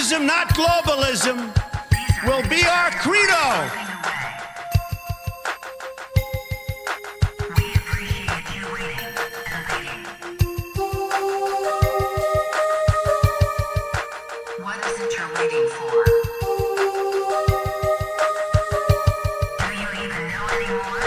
Capitalism, not globalism, will be our credo. What is it you're waiting for? Do you even know anymore?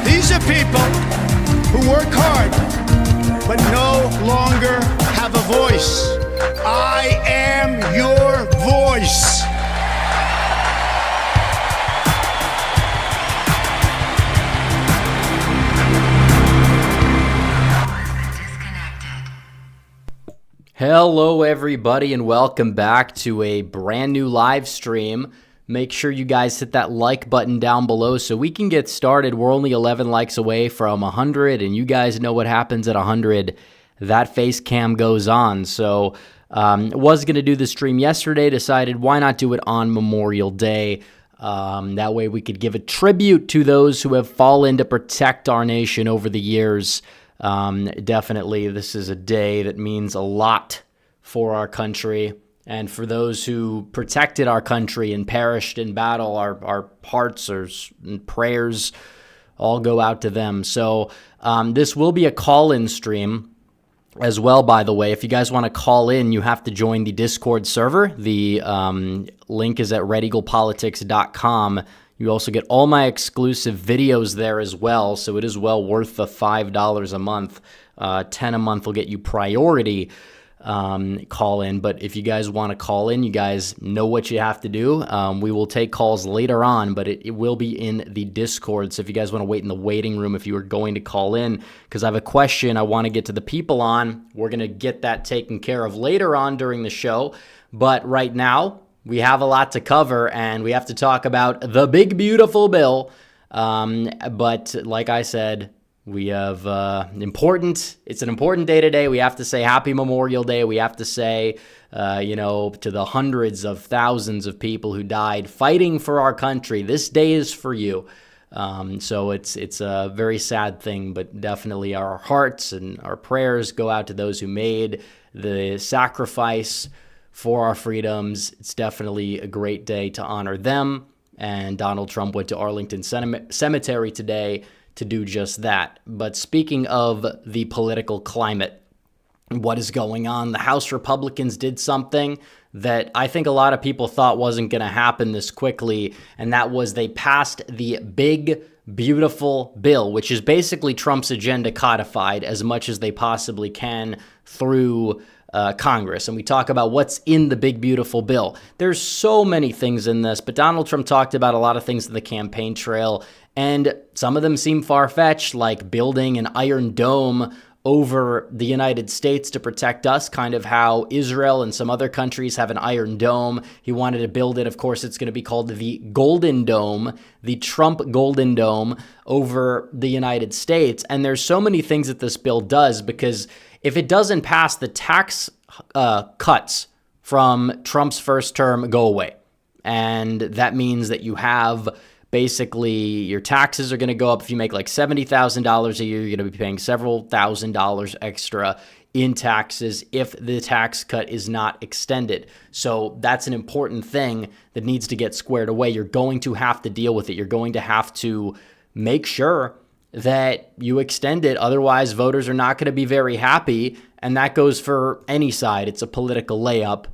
These are people who work hard, but no longer have a voice. I am your voice. Hello everybody and welcome back to a brand new live stream. Make sure you guys hit that like button down below so we can get started. We're only 11 likes away from 100, and you guys know what happens at 100. That face cam goes on. So was going to do the stream yesterday, decided why not do it on Memorial Day. That way we could give a tribute to those who have fallen to protect our nation over the years. Definitely, this is a day that means a lot for our country. And for those who protected our country and perished in battle, our hearts and prayers all go out to them. So this will be a call-in stream as well, by the way. If you guys want to call in, you have to join the Discord server. The link is at redeaglepatriots.com. You also get all my exclusive videos there as well, so it is well worth the $5 a month. $10 a month will get you priority call in. But if you guys want to call in, you guys know what you have to do. We will take calls later on, but it will be in the Discord. So if you guys want to wait in the waiting room, if you are going to call in, because I have a question I want to get to the people on, we're going to get that taken care of later on during the show. But right now, we have a lot to cover, and we have to talk about the big, beautiful bill. But like I said, we have it's an important day today. We have to say Happy Memorial Day. We have to say, to the hundreds of thousands of people who died fighting for our country, this day is for you. So it's a very sad thing, but definitely our hearts and our prayers go out to those who made the sacrifice for our freedoms. It's definitely a great day to honor them. And Donald Trump went to Arlington Cemetery today to do just that. But speaking of the political climate, what is going on? The House Republicans did something that I think a lot of people thought wasn't going to happen this quickly, and that was they passed the big, beautiful bill, which is basically Trump's agenda codified as much as they possibly can through Congress. And we talk about what's in the big, beautiful bill. There's so many things in this, but Donald Trump talked about a lot of things in the campaign trail, and some of them seem far-fetched, like building an iron dome over the United States to protect us, kind of how Israel and some other countries have an iron dome. He wanted to build it. Of course, it's going to be called the Golden Dome, the Trump Golden Dome over the United States. And there's so many things that this bill does, because if it doesn't pass, the tax cuts from Trump's first term go away. And that means that you have basically your taxes are going to go up. If you make like $70,000 a year, you're going to be paying several $1,000s extra in taxes if the tax cut is not extended. So that's an important thing that needs to get squared away. You're going to have to deal with it. You're going to have to make sure that you extend it. Otherwise, voters are not going to be very happy. And that goes for any side. It's a political layup,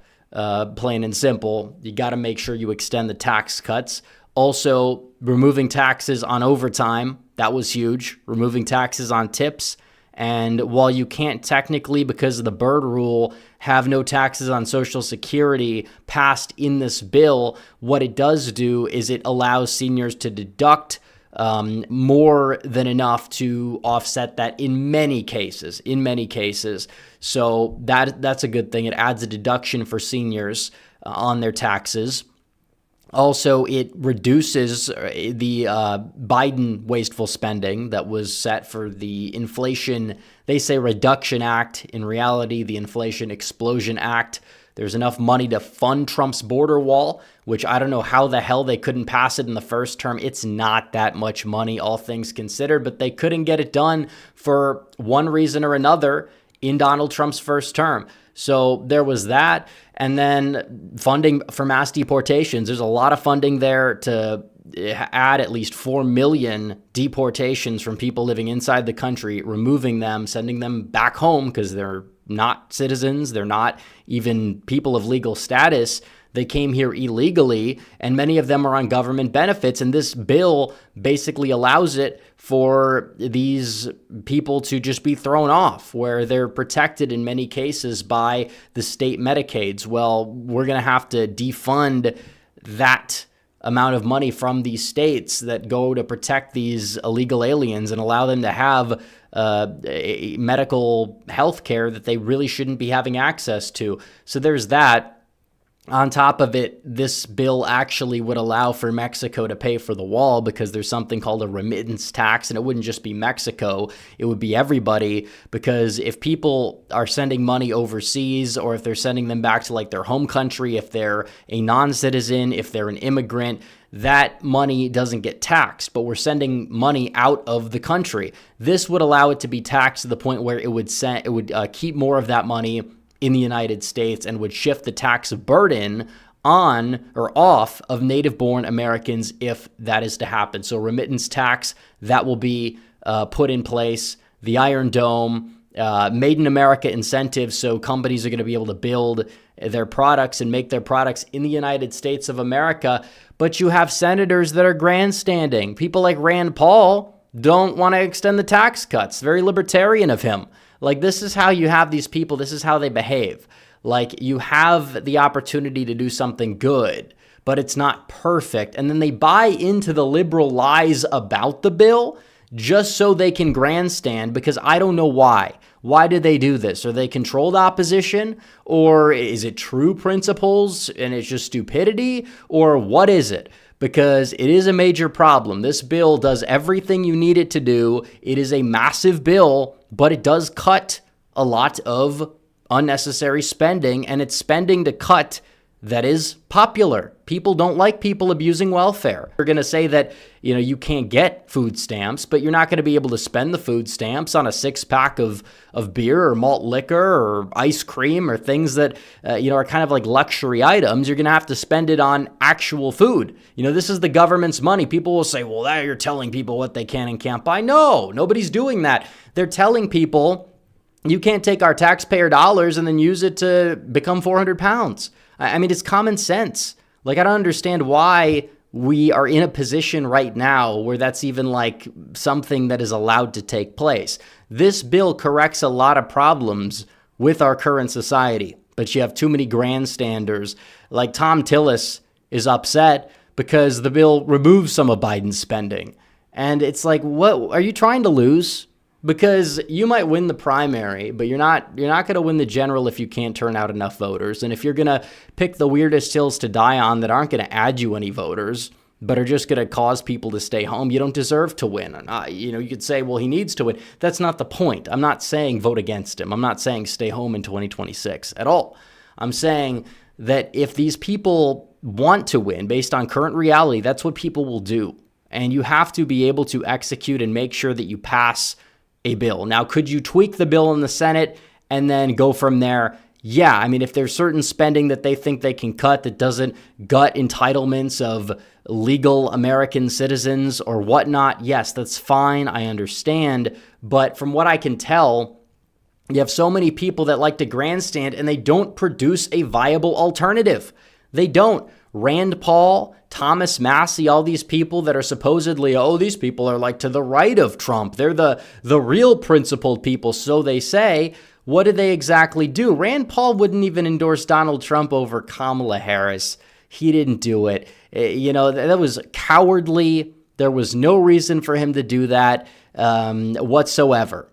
plain and simple. You got to make sure you extend the tax cuts. Also, removing taxes on overtime, that was huge. Removing taxes on tips. And while you can't technically, because of the Byrd rule, have no taxes on Social Security passed in this bill, what it does do is it allows seniors to deduct more than enough to offset that in many cases. So that's a good thing. It adds a deduction for seniors on their taxes. Also, it reduces the Biden wasteful spending that was set for the Inflation, they say Reduction Act. In reality, the Inflation Explosion Act. There's enough money to fund Trump's border wall, which I don't know how the hell they couldn't pass it in the first term. It's not that much money, all things considered, but they couldn't get it done for one reason or another in Donald Trump's first term. So there was that. And then funding for mass deportations. There's a lot of funding there to add at least 4 million deportations from people living inside the country, removing them, sending them back home because they're not citizens. They're not even people of legal status. They came here illegally, and many of them are on government benefits. And this bill basically allows it for these people to just be thrown off, where they're protected in many cases by the state Medicaids. Well, we're going to have to defund that amount of money from these states that go to protect these illegal aliens and allow them to have medical health care that they really shouldn't be having access to. So there's that. On top of it, this bill actually would allow for Mexico to pay for the wall because there's something called a remittance tax, and it wouldn't just be Mexico, it would be everybody, because if people are sending money overseas or if they're sending them back to like their home country, if they're a non-citizen, if they're an immigrant, that money doesn't get taxed, but we're sending money out of the country. This would allow it to be taxed to the point where it would keep more of that money in the United States and would shift the tax burden on or off of native-born Americans if that is to happen. So remittance tax, that will be put in place. The Iron Dome, Made in America incentives, so companies are going to be able to build their products and make their products in the United States of America. But you have senators that are grandstanding. People like Rand Paul don't want to extend the tax cuts. Very libertarian of him. Like, this is how you have these people. This is how they behave. Like, you have the opportunity to do something good, but it's not perfect. And then they buy into the liberal lies about the bill just so they can grandstand, because I don't know why. Why did they do this? Are they controlled opposition? Or is it true principles and it's just stupidity? Or what is it? Because it is a major problem. This bill does everything you need it to do. It is a massive bill, but it does cut a lot of unnecessary spending, and it's spending to cut that is popular. People don't like people abusing welfare. They're going to say that, you can't get food stamps, but you're not going to be able to spend the food stamps on a 6-pack of beer or malt liquor or ice cream or things that, are kind of like luxury items. You're going to have to spend it on actual food. This is the government's money. People will say, well, you're telling people what they can and can't buy. No, nobody's doing that. They're telling people you can't take our taxpayer dollars and then use it to become 400 pounds. I mean, it's common sense. Like, I don't understand why we are in a position right now where that's even like something that is allowed to take place. This bill corrects a lot of problems with our current society, but you have too many grandstanders. Like Tom Tillis is upset because the bill removes some of Biden's spending. And it's like, what are you trying to lose? Because you might win the primary, but you're not going to win the general if you can't turn out enough voters. And if you're going to pick the weirdest hills to die on that aren't going to add you any voters, but are just going to cause people to stay home, you don't deserve to win. You could say, well, he needs to win. That's not the point. I'm not saying vote against him. I'm not saying stay home in 2026 at all. I'm saying that if these people want to win based on current reality, that's what people will do. And you have to be able to execute and make sure that you pass a bill. Now, could you tweak the bill in the Senate and then go from there? Yeah, I mean, if there's certain spending that they think they can cut that doesn't gut entitlements of legal American citizens or whatnot, yes, that's fine. I understand. But from what I can tell, you have so many people that like to grandstand and they don't produce a viable alternative. They don't. Rand Paul, Thomas Massie, all these people that are supposedly, these people are like to the right of Trump. They're the real principled people, so they say. What did they exactly do? Rand Paul wouldn't even endorse Donald Trump over Kamala Harris. He didn't do it. That was cowardly. There was no reason for him to do that whatsoever.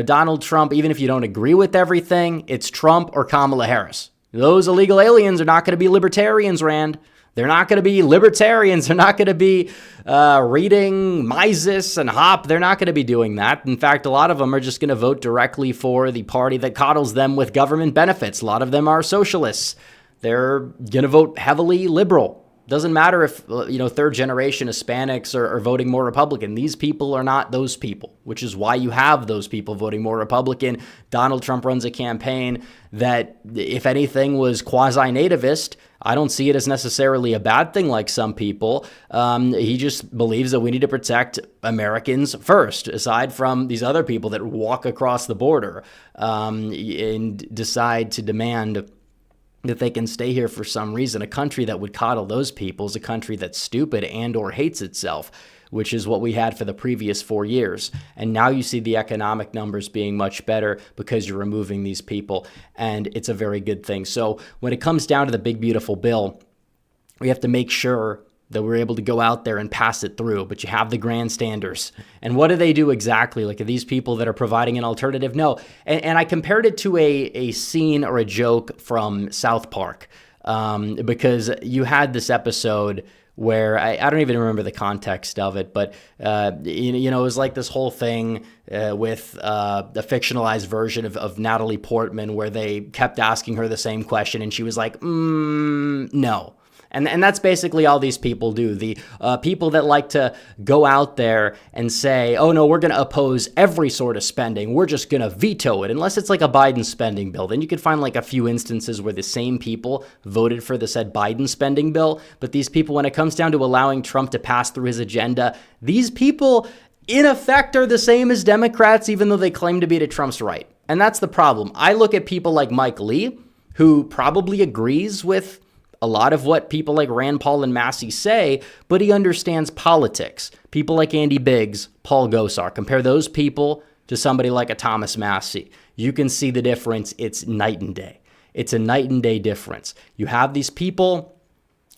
Donald Trump, even if you don't agree with everything, it's Trump or Kamala Harris. Those illegal aliens are not going to be libertarians, Rand. They're not going to be libertarians. They're not going to be reading Mises and Hoppe. They're not going to be doing that. In fact, a lot of them are just going to vote directly for the party that coddles them with government benefits. A lot of them are socialists. They're going to vote heavily liberal. Doesn't matter if, third generation Hispanics are voting more Republican. These people are not those people, which is why you have those people voting more Republican. Donald Trump runs a campaign that, if anything, was quasi-nativist. I don't see it as necessarily a bad thing like some people. He just believes that we need to protect Americans first, aside from these other people that walk across the border and decide to demand that they can stay here for some reason. A country that would coddle those people is a country that's stupid and or hates itself, which is what we had for the previous 4 years. And now you see the economic numbers being much better because you're removing these people, and it's a very good thing. So when it comes down to the big, beautiful bill, we have to make sure that we're able to go out there and pass it through. But you have the grandstanders. And what do they do exactly? Like, are these people that are providing an alternative? No. And I compared it to a scene or a joke from South Park, because you had this episode where I don't even remember the context of it, but it was like this whole thing with a fictionalized version of Natalie Portman, where they kept asking her the same question, and she was like, no. And that's basically all these people do. The people that like to go out there and say, oh, no, we're going to oppose every sort of spending. We're just going to veto it, unless it's like a Biden spending bill. Then you could find like a few instances where the same people voted for the said Biden spending bill. But these people, when it comes down to allowing Trump to pass through his agenda, these people, in effect, are the same as Democrats, even though they claim to be to Trump's right. And that's the problem. I look at people like Mike Lee, who probably agrees with a lot of what people like Rand Paul and Massey say, but he understands politics. People like Andy Biggs, Paul Gosar. Compare those people to somebody like a Thomas Massey. You can see the difference. It's night and day. It's a night and day difference. You have these people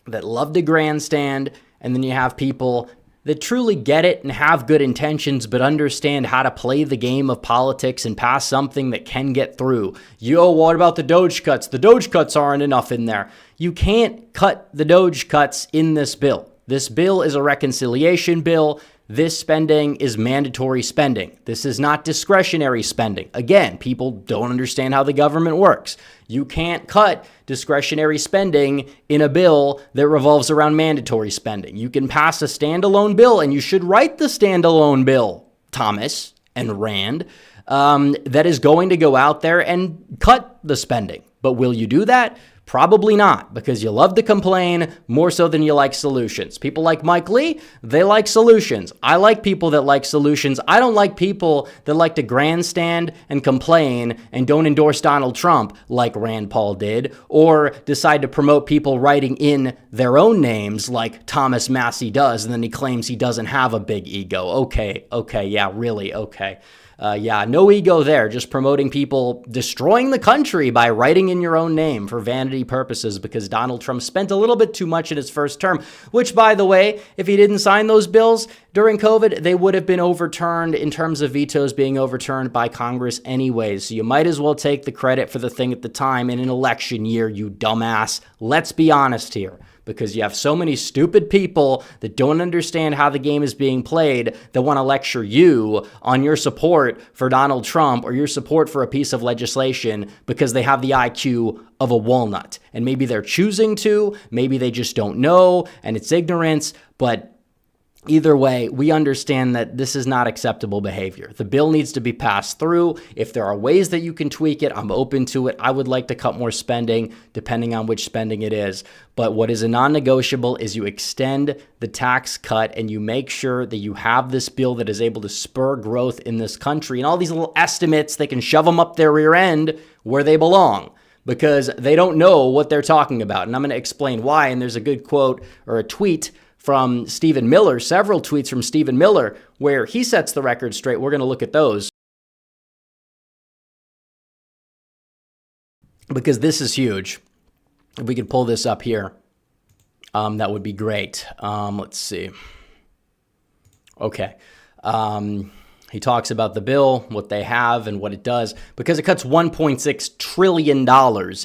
that love to grandstand, and then you have people that truly get it and have good intentions, but understand how to play the game of politics and pass something that can get through. What about the Doge cuts? The Doge cuts aren't enough in there. You can't cut the Doge cuts in this bill. This bill is a reconciliation bill. This spending is mandatory spending. This is not discretionary spending. Again, people don't understand how the government works. You can't cut discretionary spending in a bill that revolves around mandatory spending. You can pass a standalone bill, and you should write the standalone bill, Thomas and Rand, that is going to go out there and cut the spending. But will you do that? Probably not, because you love to complain more so than you like solutions. People like Mike Lee, they like solutions. I like people that like solutions. I don't like people that like to grandstand and complain and don't endorse Donald Trump like Rand Paul did, or decide to promote people writing in their own names like Thomas Massey does, and then he claims he doesn't have a big ego. Okay, yeah, really, okay. No ego there, just promoting people destroying the country by writing in your own name for vanity purposes, because Donald Trump spent a little bit too much in his first term, which, by the way, if he didn't sign those bills during COVID, they would have been overturned in terms of vetoes being overturned by Congress anyways. So you might as well take the credit for the thing at the time in an election year, you dumbass. Let's be honest here. Because you have so many stupid people that don't understand how the game is being played that want to lecture you on your support for Donald Trump or your support for a piece of legislation because they have the IQ of a walnut. And maybe they're choosing to, maybe they just don't know, and it's ignorance, but either way, we understand that this is not acceptable behavior. The bill needs to be passed through. If there are ways that you can tweak it, I'm open to it. I would like to cut more spending, depending on which spending it is. But what is a non-negotiable is you extend the tax cut and you make sure that you have this bill that is able to spur growth in this country. And all these little estimates, they can shove them up their rear end where they belong, because they don't know what they're talking about. And I'm going to explain why. And there's a good quote or a tweet from Stephen Miller, several tweets from Stephen Miller, where he sets the record straight. We're going to look at those, because this is huge. If we could pull this up here, that would be great. Let's see. Okay. He talks about the bill, what they have, and what it does, because it cuts $1.6 trillion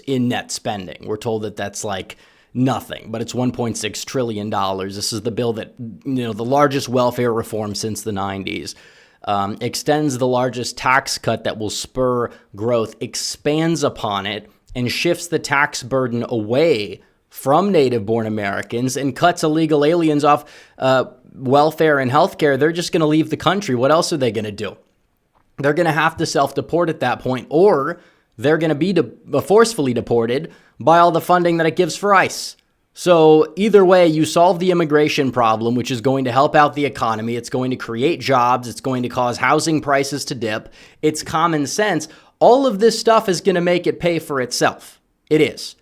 in net spending. We're told that that's like nothing, but it's $1.6 trillion. This is the bill that, the largest welfare reform since the 90s. Extends the largest tax cut that will spur growth, expands upon it, and shifts the tax burden away from native-born Americans and cuts illegal aliens off welfare and healthcare. They're just going to leave the country. What else are they going to do? They're going to have to self-deport at that point, or they're going to be forcefully deported by all the funding that it gives for ICE. So either way, you solve the immigration problem, which is going to help out the economy. It's going to create jobs. It's going to cause housing prices to dip. It's common sense. All of this stuff is going to make it pay for itself. It is.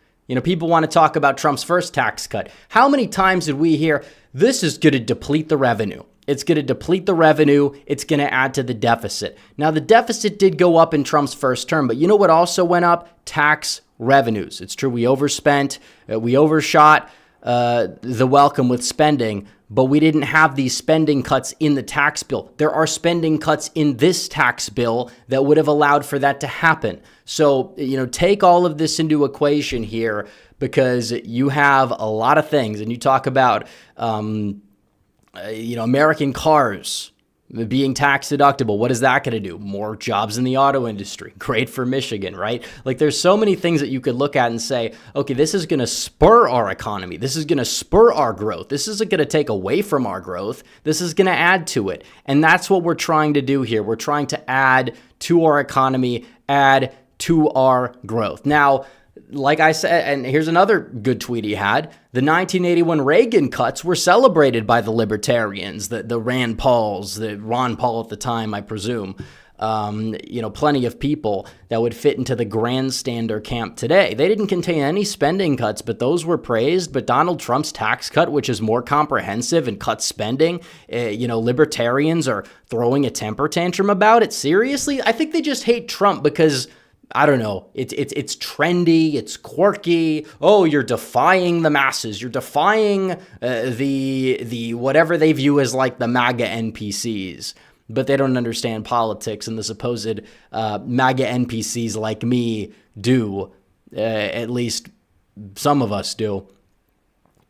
People want to talk about Trump's first tax cut. How many times did we hear, this is going to deplete the revenue? It's going to deplete the revenue. It's going to add to the deficit. Now, the deficit did go up in Trump's first term, but you know what also went up? Tax revenues. It's true, we overspent, we overshot the welcome with spending, but we didn't have these spending cuts in the tax bill. There are spending cuts in this tax bill that would have allowed for that to happen. So, take all of this into equation here, because you have a lot of things, and you talk about, American cars being tax deductible. What is that going to do? More jobs in the auto industry. Great for Michigan, right? Like, there's so many things that you could look at and say, okay, this is going to spur our economy. This is going to spur our growth. This isn't going to take away from our growth. This is going to add to it. And that's what we're trying to do here. We're trying to add to our economy, add to our growth. Now, like I said, and here's another good tweet he had, the 1981 Reagan cuts were celebrated by the libertarians, the Rand Pauls, the Ron Paul at the time, I presume. Plenty of people that would fit into the grandstander camp today. They didn't contain any spending cuts, but those were praised. But Donald Trump's tax cut, which is more comprehensive and cuts spending, libertarians are throwing a temper tantrum about it. Seriously? I think they just hate Trump because, I don't know, it's trendy, it's quirky. Oh, you're defying the masses. You're defying the whatever they view as like the MAGA NPCs. But they don't understand politics, and the supposed MAGA NPCs like me do. At least some of us do.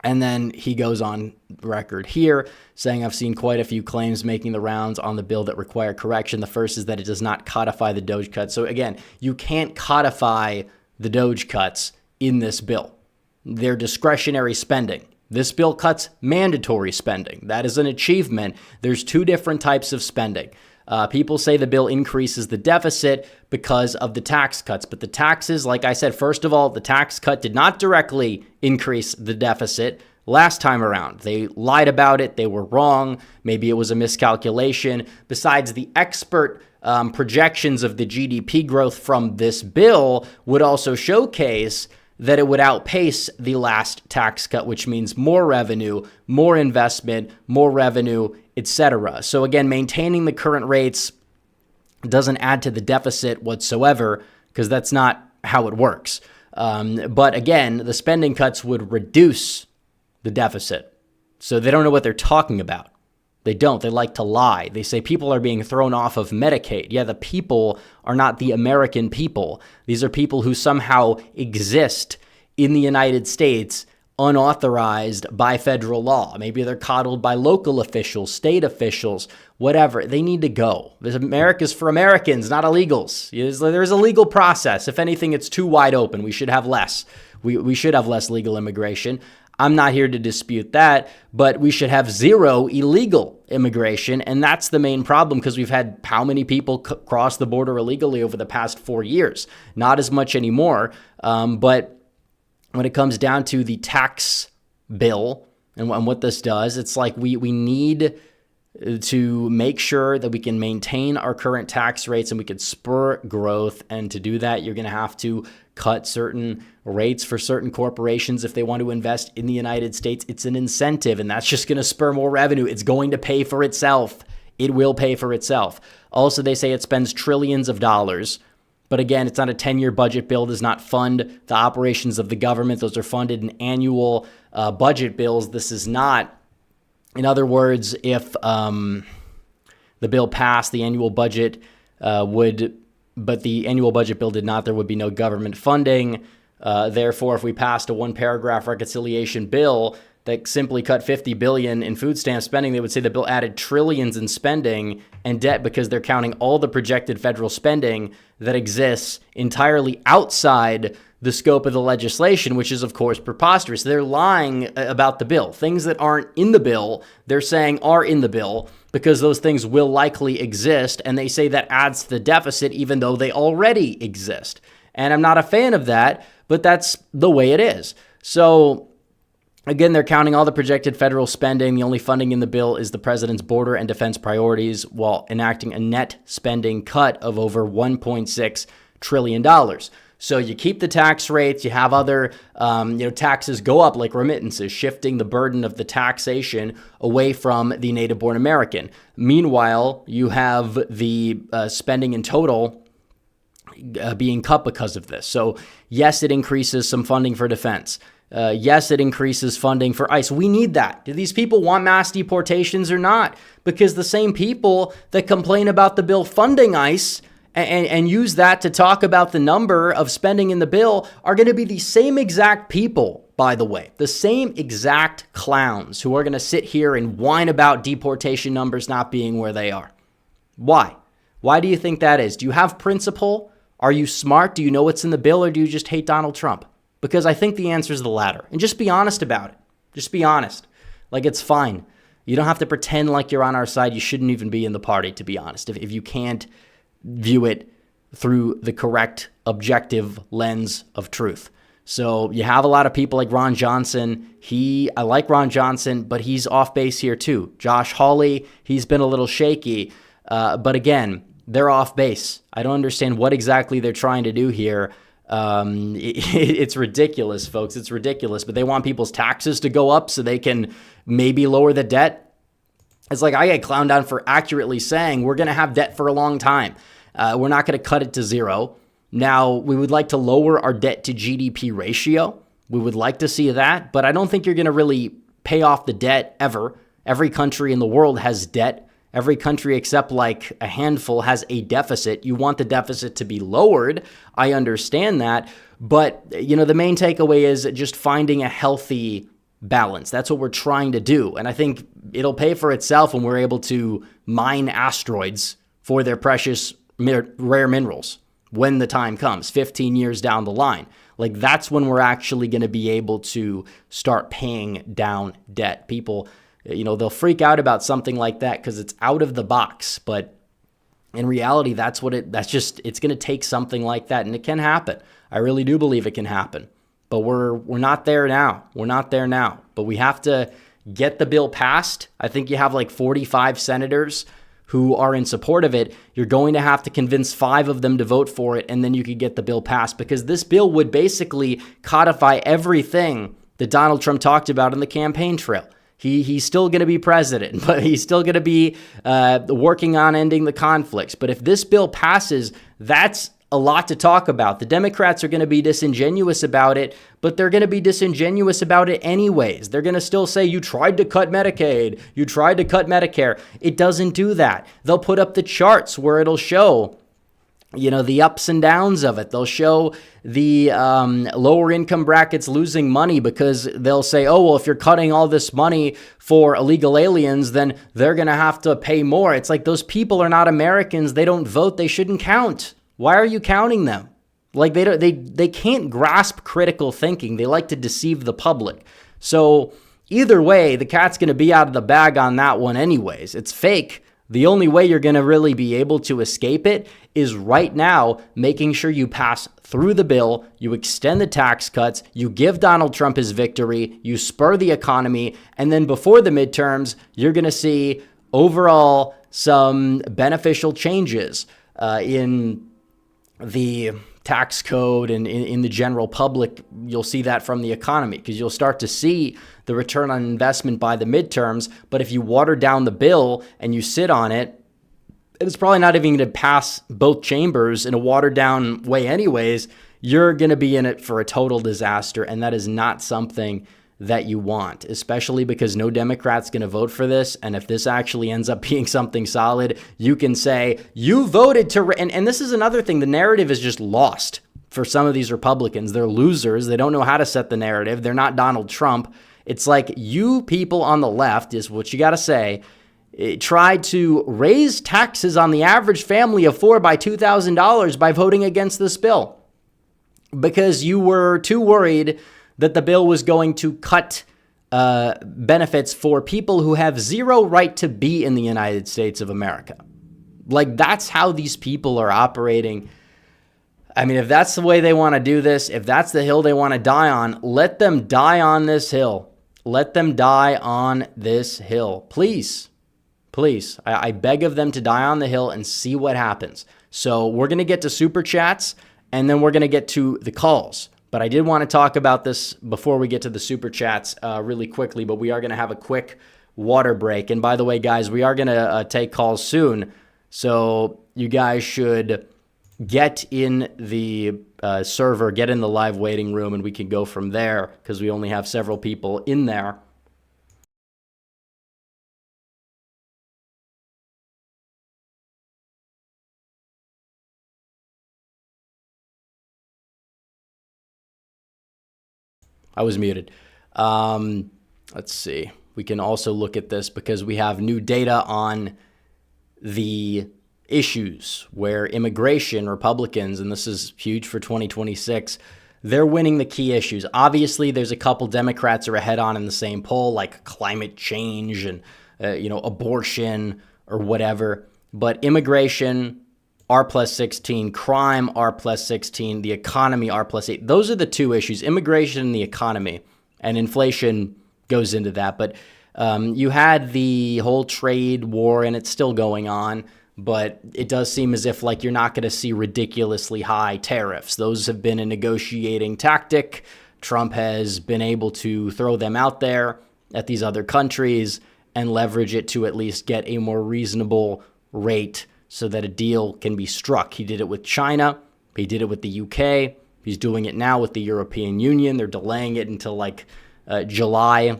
And then he goes on record here saying, I've seen quite a few claims making the rounds on the bill that require correction. The first is that it does not codify the Doge cuts. So again, you can't codify the Doge cuts in this bill. They're discretionary spending. This bill cuts mandatory spending. That is an achievement. There's two different types of spending. People say the bill increases the deficit because of the tax cuts. But the taxes, like I said, first of all, the tax cut did not directly increase the deficit last time around. They lied about it. They were wrong. Maybe it was a miscalculation. Besides, the expert projections of the GDP growth from this bill would also showcase that it would outpace the last tax cut, which means more revenue, more investment, more revenue, etc. So again, maintaining the current rates doesn't add to the deficit whatsoever, because that's not how it works. But again, the spending cuts would reduce the deficit. So they don't know what they're talking about. They don't. They like to lie. They say people are being thrown off of Medicaid. Yeah, the people are not the American people. These are people who somehow exist in the United States unauthorized by federal law. Maybe they're coddled by local officials, state officials, whatever. They need to go. America's for Americans, not illegals. There's a legal process. If anything, it's too wide open. We should have less. We should have less legal immigration. I'm not here to dispute that, but we should have zero illegal immigration, and that's the main problem, because we've had how many people cross the border illegally over the past 4 years? Not as much anymore, but when it comes down to the tax bill and what this does, it's like we need to make sure that we can maintain our current tax rates and we can spur growth. And to do that, you're going to have to cut certain rates for certain corporations if they want to invest in the United States. It's an incentive, and that's just going to spur more revenue. It's going to pay for itself. It will pay for itself. Also, they say it spends trillions of dollars. But again, it's not a 10-year budget bill. It does not fund the operations of the government. Those are funded in annual budget bills. This is not. In other words, if the bill passed, the annual budget but the annual budget bill did not, there would be no government funding. Therefore, if we passed a one-paragraph reconciliation bill that simply cut $50 billion in food stamp spending, they would say the bill added trillions in spending and debt because they're counting all the projected federal spending that exists entirely outside the scope of the legislation, which is, of course, preposterous. They're lying about the bill. Things that aren't in the bill, they're saying are in the bill because those things will likely exist, and they say that adds to the deficit even though they already exist. And I'm not a fan of that, but that's the way it is. So again, they're counting all the projected federal spending. The only funding in the bill is the president's border and defense priorities while enacting a net spending cut of over $1.6 trillion. So you keep the tax rates, you have other taxes go up like remittances, shifting the burden of the taxation away from the native-born American. Meanwhile, you have the spending in total being cut because of this. So yes, it increases some funding for defense. Yes, it increases funding for ICE. We need that. Do these people want mass deportations or not? Because the same people that complain about the bill funding ICE and use that to talk about the number of spending in the bill are going to be the same exact people, by the way, the same exact clowns who are going to sit here and whine about deportation numbers not being where they are. Why? Why do you think that is? Do you have principle? Are you smart? Do you know what's in the bill, or do you just hate Donald Trump? Because I think the answer is the latter. And just be honest about it. Just be honest. Like, it's fine. You don't have to pretend like you're on our side. You shouldn't even be in the party, to be honest. If you can't view it through the correct objective lens of truth. So you have a lot of people like Ron Johnson. I like Ron Johnson, but he's off base here too. Josh Hawley, he's been a little shaky. But again, they're off base. I don't understand what exactly they're trying to do here. It's ridiculous, folks. It's ridiculous. But they want people's taxes to go up so they can maybe lower the debt. It's like I get clowned down for accurately saying we're going to have debt for a long time. We're not going to cut it to zero. Now, we would like to lower our debt to GDP ratio. We would like to see that, but I don't think you're going to really pay off the debt ever. Every country in the world has debt. Every country except like a handful has a deficit. You want the deficit to be lowered. I understand that. But, the main takeaway is just finding a healthy balance. That's what we're trying to do. And I think it'll pay for itself when we're able to mine asteroids for their precious rare minerals when the time comes, 15 years down the line. Like, that's when we're actually going to be able to start paying down debt. People, they'll freak out about something like that because it's out of the box. But in reality, it's going to take something like that, and it can happen. I really do believe it can happen. But we're not there now. We're not there now. But we have to get the bill passed. I think you have like 45 senators who are in support of it. You're going to have to convince 5 of them to vote for it, and then you could get the bill passed, because this bill would basically codify everything that Donald Trump talked about in the campaign trail. He's still going to be president, but he's still going to be working on ending the conflicts. But if this bill passes, that's a lot to talk about. The Democrats are going to be disingenuous about it, but they're going to be disingenuous about it anyways. They're going to still say, you tried to cut Medicaid, you tried to cut Medicare. It doesn't do that. They'll put up the charts where it'll show, the ups and downs of it. They'll show the lower income brackets losing money because they'll say, oh, well, if you're cutting all this money for illegal aliens, then they're going to have to pay more. It's like, those people are not Americans. They don't vote. They shouldn't count. Why are you counting them? Like, they can't grasp critical thinking. They like to deceive the public. So either way, the cat's going to be out of the bag on that one anyways. It's fake. The only way you're going to really be able to escape it is right now making sure you pass through the bill, you extend the tax cuts, you give Donald Trump his victory, you spur the economy, and then before the midterms, you're going to see overall some beneficial changes in the tax code and in the general public. You'll see that from the economy, because you'll start to see the return on investment by the midterms. But if you water down the bill and you sit on it, it's probably not even going to pass both chambers in a watered down way anyways. You're going to be in it for a total disaster, and that is not something that you want, especially because no Democrat's going to vote for this. And if this actually ends up being something solid, you can say you voted to, and this is another thing, the narrative is just lost for some of these Republicans. They're losers. They don't know how to set the narrative. They're not Donald Trump. It's like you people on the left, is what you got to say, tried to raise taxes on the average family of four by $2,000 by voting against this bill because you were too worried that the bill was going to cut benefits for people who have zero right to be in the United States of America. Like, that's how these people are operating. I mean, if that's the way they want to do this, if that's the hill they want to die on, let them die on this hill. Let them die on this hill. Please. Please. I beg of them to die on the hill and see what happens. So we're going to get to super chats, and then we're going to get to the calls. But I did want to talk about this before we get to the super chats really quickly, but we are going to have a quick water break. And by the way, guys, we are going to take calls soon. So you guys should get in the server, get in the live waiting room, and we can go from there because we only have several people in there. I was muted. Let's see. We can also look at this because we have new data on the issues where immigration, Republicans, and this is huge for 2026, they're winning the key issues. Obviously, there's a couple Democrats are ahead on in the same poll, like climate change and, abortion or whatever. But immigration, R plus 16, crime, R plus 16, the economy, R plus 8. Those are the two issues, immigration and the economy. And inflation goes into that. But you had the whole trade war, and it's still going on. But it does seem as if like you're not going to see ridiculously high tariffs. Those have been a negotiating tactic. Trump has been able to throw them out there at these other countries and leverage it to at least get a more reasonable rate so that a deal can be struck. He did it with China. He did it with the UK. He's doing it now with the European Union. They're delaying it until like July,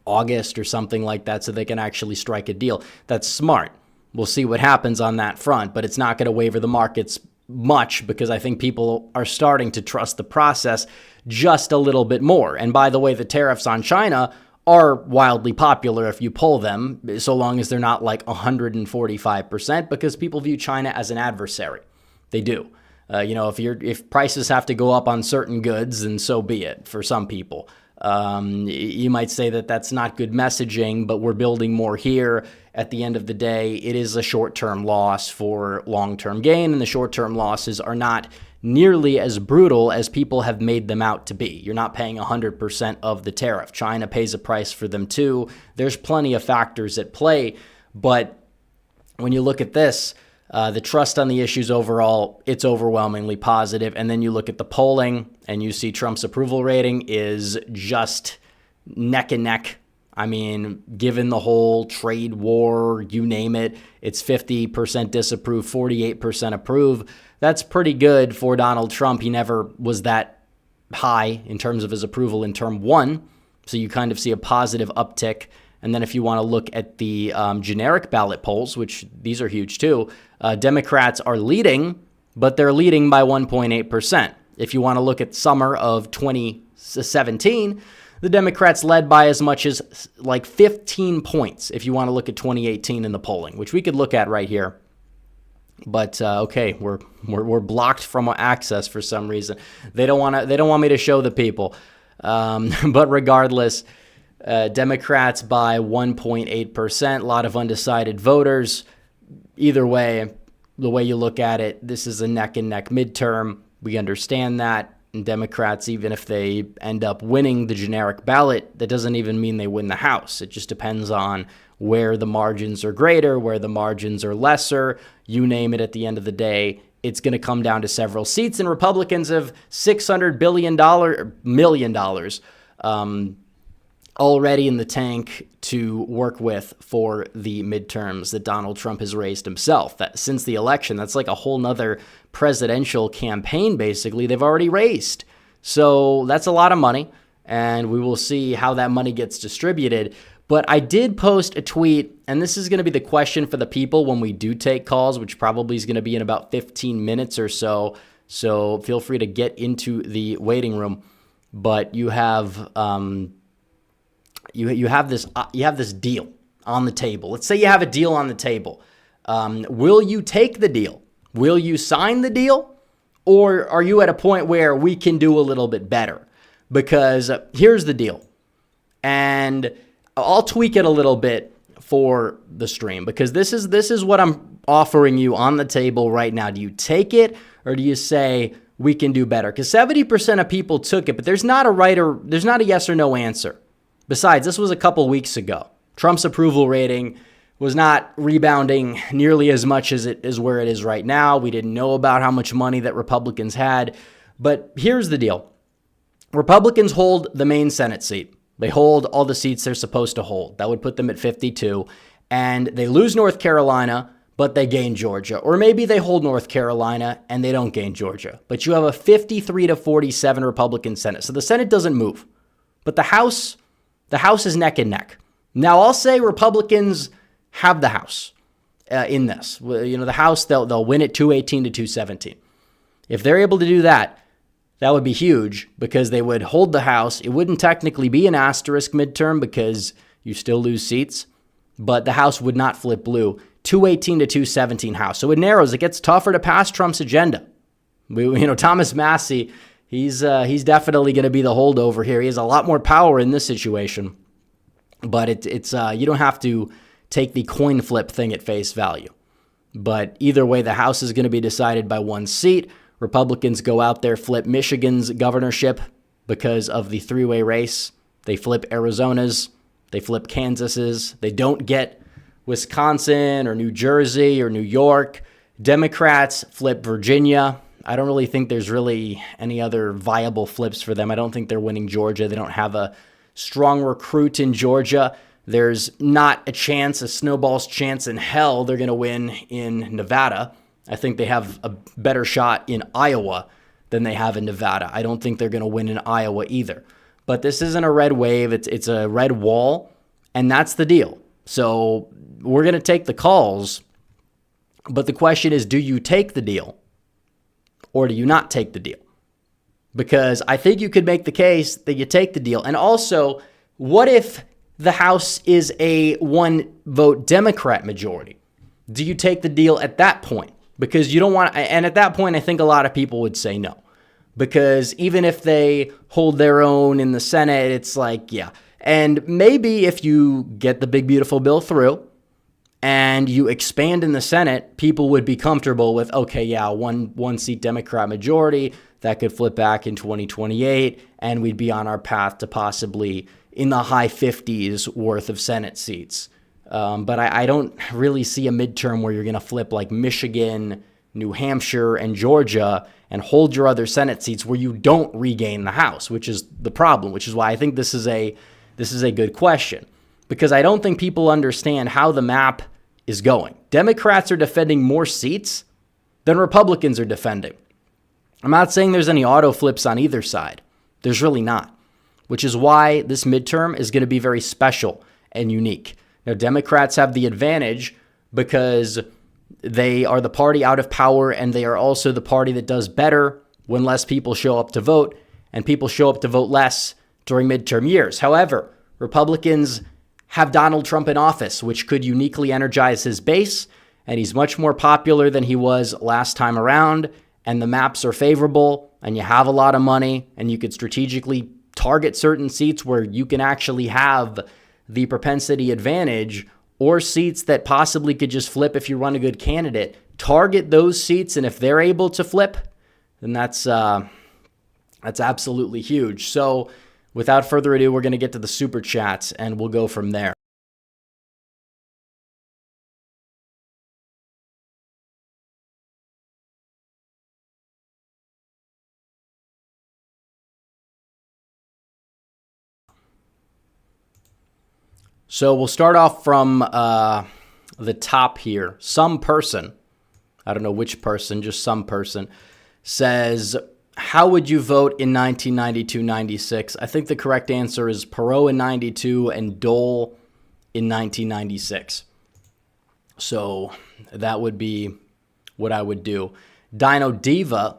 August or something like that so they can actually strike a deal. That's smart. We'll see what happens on that front, but it's not going to waver the markets much because I think people are starting to trust the process just a little bit more. And by the way, the tariffs on China are wildly popular if you poll them, so long as they're not like 145%, because people view China as an adversary. They do. If prices have to go up on certain goods, then so be it for some people. You might say that that's not good messaging, but we're building more here. At the end of the day, it is a short-term loss for long-term gain, and the short-term losses are not nearly as brutal as people have made them out to be. You're not paying 100% of the tariff. China pays a price for them too. There's plenty of factors at play, but when you look at this, the trust on the issues overall, it's overwhelmingly positive. And then you look at the polling and you see Trump's approval rating is just neck and neck. I mean, given the whole trade war, you name it, it's 50% disapprove, 48% approve. That's pretty good for Donald Trump. He never was that high in terms of his approval in term one. So you kind of see a positive uptick. And then if you want to look at the generic ballot polls, which these are huge too, Democrats are leading, but they're leading by 1.8%. If you want to look at summer of 2017, the Democrats led by as much as like 15 points if you want to look at 2018 in the polling, which we could look at right here. But okay, we're blocked from access for some reason. They don't want me to show the people. But regardless, Democrats by 1.8%, a lot of undecided voters. Either way, the way you look at it, this is a neck and neck midterm. We understand that. And Democrats, even if they end up winning the generic ballot, that doesn't even mean they win the House. It just depends on where the margins are greater, where the margins are lesser. You name it, at the end of the day, it's going to come down to several seats. And Republicans have $600 million already in the tank to work with for the midterms that Donald Trump has raised himself. That since the election, that's like a whole nother presidential campaign, basically, they've already raised. So that's a lot of money, and we will see how that money gets distributed. But I did post a tweet, and this is going to be the question for the people when we do take calls, which probably is going to be in about 15 minutes or so. So feel free to get into the waiting room. But you have you have this deal on the table. Let's say you have a deal on the table. Will you take the deal? Will you sign the deal? Or are you at a point where we can do a little bit better? Because here's the deal. And I'll tweak it a little bit for the stream, because this is what I'm offering you on the table right now. Do you take it, or do you say we can do better? Because 70% of people took it, but there's not a yes or no answer. Besides, this was a couple weeks ago. Trump's approval rating was not rebounding nearly as much as it is where it is right now. We didn't know about how much money that Republicans had. But here's the deal. Republicans hold the main Senate seat. They hold all the seats they're supposed to hold. That would put them at 52. And they lose North Carolina, but they gain Georgia. Or maybe they hold North Carolina and they don't gain Georgia. But you have a 53-47 Republican Senate. So the Senate doesn't move. But the House is neck and neck. Now, I'll say Republicans have the House in this. The House, they'll win it 218 to 217. If they're able to do that, that would be huge, because they would hold the House. It wouldn't technically be an asterisk midterm because you still lose seats, but the House would not flip blue. 218 to 217 House. So it narrows. It gets tougher to pass Trump's agenda. Thomas Massie, he's definitely going to be the holdover here. He has a lot more power in this situation, but it's you don't have to take the coin flip thing at face value. But either way, the House is going to be decided by one seat. Republicans go out there, flip Michigan's governorship because of the three-way race. They flip Arizona's. They flip Kansas's. They don't get Wisconsin or New Jersey or New York. Democrats flip Virginia. I don't really think there's really any other viable flips for them. I don't think they're winning Georgia. They don't have a strong recruit in Georgia. There's not a snowball's chance in hell they're going to win in Nevada. I think they have a better shot in Iowa than they have in Nevada. I don't think they're going to win in Iowa either. But this isn't a red wave. It's a red wall, and that's the deal. So we're going to take the calls, but the question is, do you take the deal or do you not take the deal? Because I think you could make the case that you take the deal. And also, what if the House is a one-vote Democrat majority? Do you take the deal at that point? Because you don't want, and at that point, I think a lot of people would say no. Because even if they hold their own in the Senate, it's like, yeah. And maybe if you get the big, beautiful bill through and you expand in the Senate, people would be comfortable with, okay, yeah, one seat Democrat majority, that could flip back in 2028, and we'd be on our path to possibly in the high 50s worth of Senate seats. But I don't really see a midterm where you're going to flip like Michigan, New Hampshire, and Georgia and hold your other Senate seats where you don't regain the House, which is the problem, which is why I think this is a good question. Because I don't think people understand how the map is going. Democrats are defending more seats than Republicans are defending. I'm not saying there's any auto flips on either side. There's really not, which is why this midterm is going to be very special and unique. Now, Democrats have the advantage because they are the party out of power, and they are also the party that does better when less people show up to vote, and people show up to vote less during midterm years. However, Republicans have Donald Trump in office, which could uniquely energize his base, and he's much more popular than he was last time around, and the maps are favorable, and you have a lot of money, and you could strategically target certain seats where you can actually have the propensity advantage, or seats that possibly could just flip if you run a good candidate. Target those seats, and if they're able to flip, then that's absolutely huge. So without further ado, we're going to get to the super chats, and we'll go from there. So we'll start off from the top here. Some person, I don't know which person, just some person, says, how would you vote in 1992-96? I think the correct answer is Perot in 92 and Dole in 1996. So that would be what I would do. Dino Diva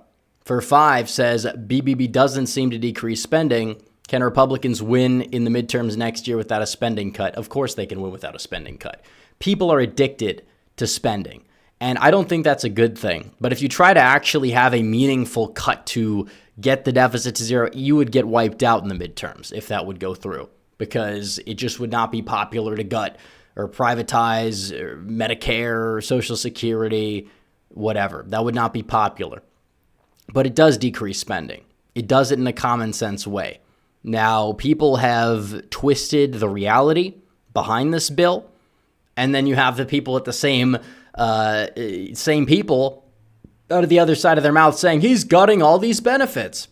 for 5 says BBB doesn't seem to decrease spending. Can Republicans win in the midterms next year without a spending cut? Of course they can win without a spending cut. People are addicted to spending, and I don't think that's a good thing. But if you try to actually have a meaningful cut to get the deficit to zero, you would get wiped out in the midterms if that would go through, because it just would not be popular to gut or privatize or Medicare or Social Security, whatever. That would not be popular. But it does decrease spending. It does it in a common sense way. Now, people have twisted the reality behind this bill, and then you have the people at the same people out of the other side of their mouth saying he's gutting all these benefits.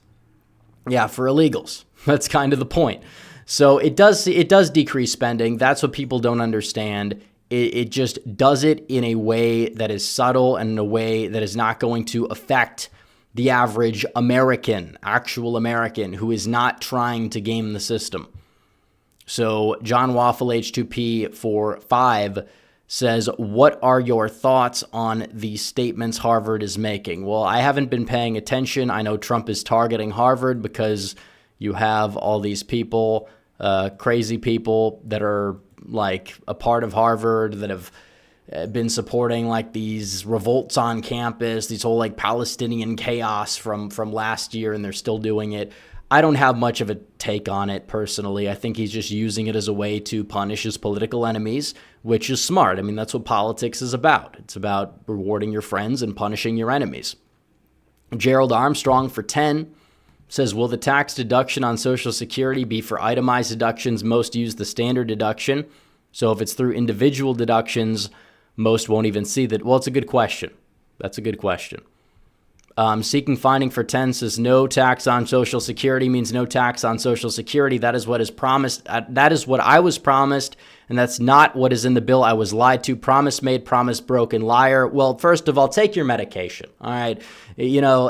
Yeah, for illegals. That's kind of the point. So it does decrease spending. That's what people don't understand. It just does it in a way that is subtle and in a way that is not going to affect the average American, actual American, who is not trying to game the system. So John Waffle H2P for 5 says, what are your thoughts on the statements Harvard is making? Well, I haven't been paying attention. I know Trump is targeting Harvard because you have all these people, crazy people that are like a part of Harvard that have been supporting like these revolts on campus, these whole like Palestinian chaos from last year, and they're still doing it. I don't have much of a take on it personally. I think he's just using it as a way to punish his political enemies, which is smart. I mean, that's what politics is about. It's about rewarding your friends and punishing your enemies. Gerald Armstrong for 10 says, will the tax deduction on Social Security be for itemized deductions? Most use the standard deduction. So if it's through individual deductions, most won't even see that. Well, it's a good question. That's a good question. Seeking Finding for 10 says no tax on Social Security means no tax on Social Security. That is what is promised. That is what I was promised, and that's not what is in the bill. I was lied to. Promise made, promise broken, liar. Well, first of all, take your medication. All right.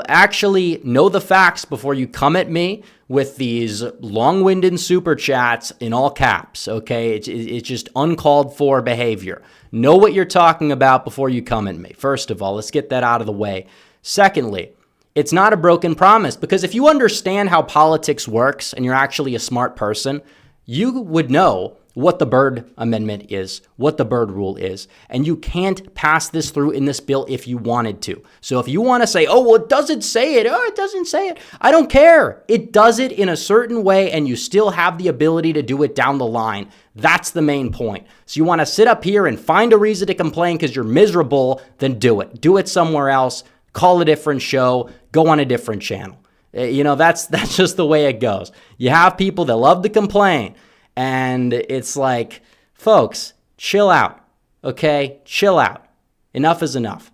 Actually know the facts before you come at me with these long-winded super chats in all caps. Okay. It's just uncalled for behavior. Know what you're talking about before you come at me. First of all, let's get that out of the way. Secondly, it's not a broken promise, because if you understand how politics works and you're actually a smart person, you would know what the Byrd Amendment is, what the Byrd Rule is, and you can't pass this through in this bill if you wanted to. So if you want to say, oh, well, it doesn't say it. Oh, it doesn't say it. I don't care. It does it in a certain way, and you still have the ability to do it down the line. That's the main point. So you want to sit up here and find a reason to complain because you're miserable, then do it. Do it somewhere else. Call a different show, go on a different channel. That's just the way it goes. You have people that love to complain, and it's like, folks, chill out, okay? Chill out. Enough is enough.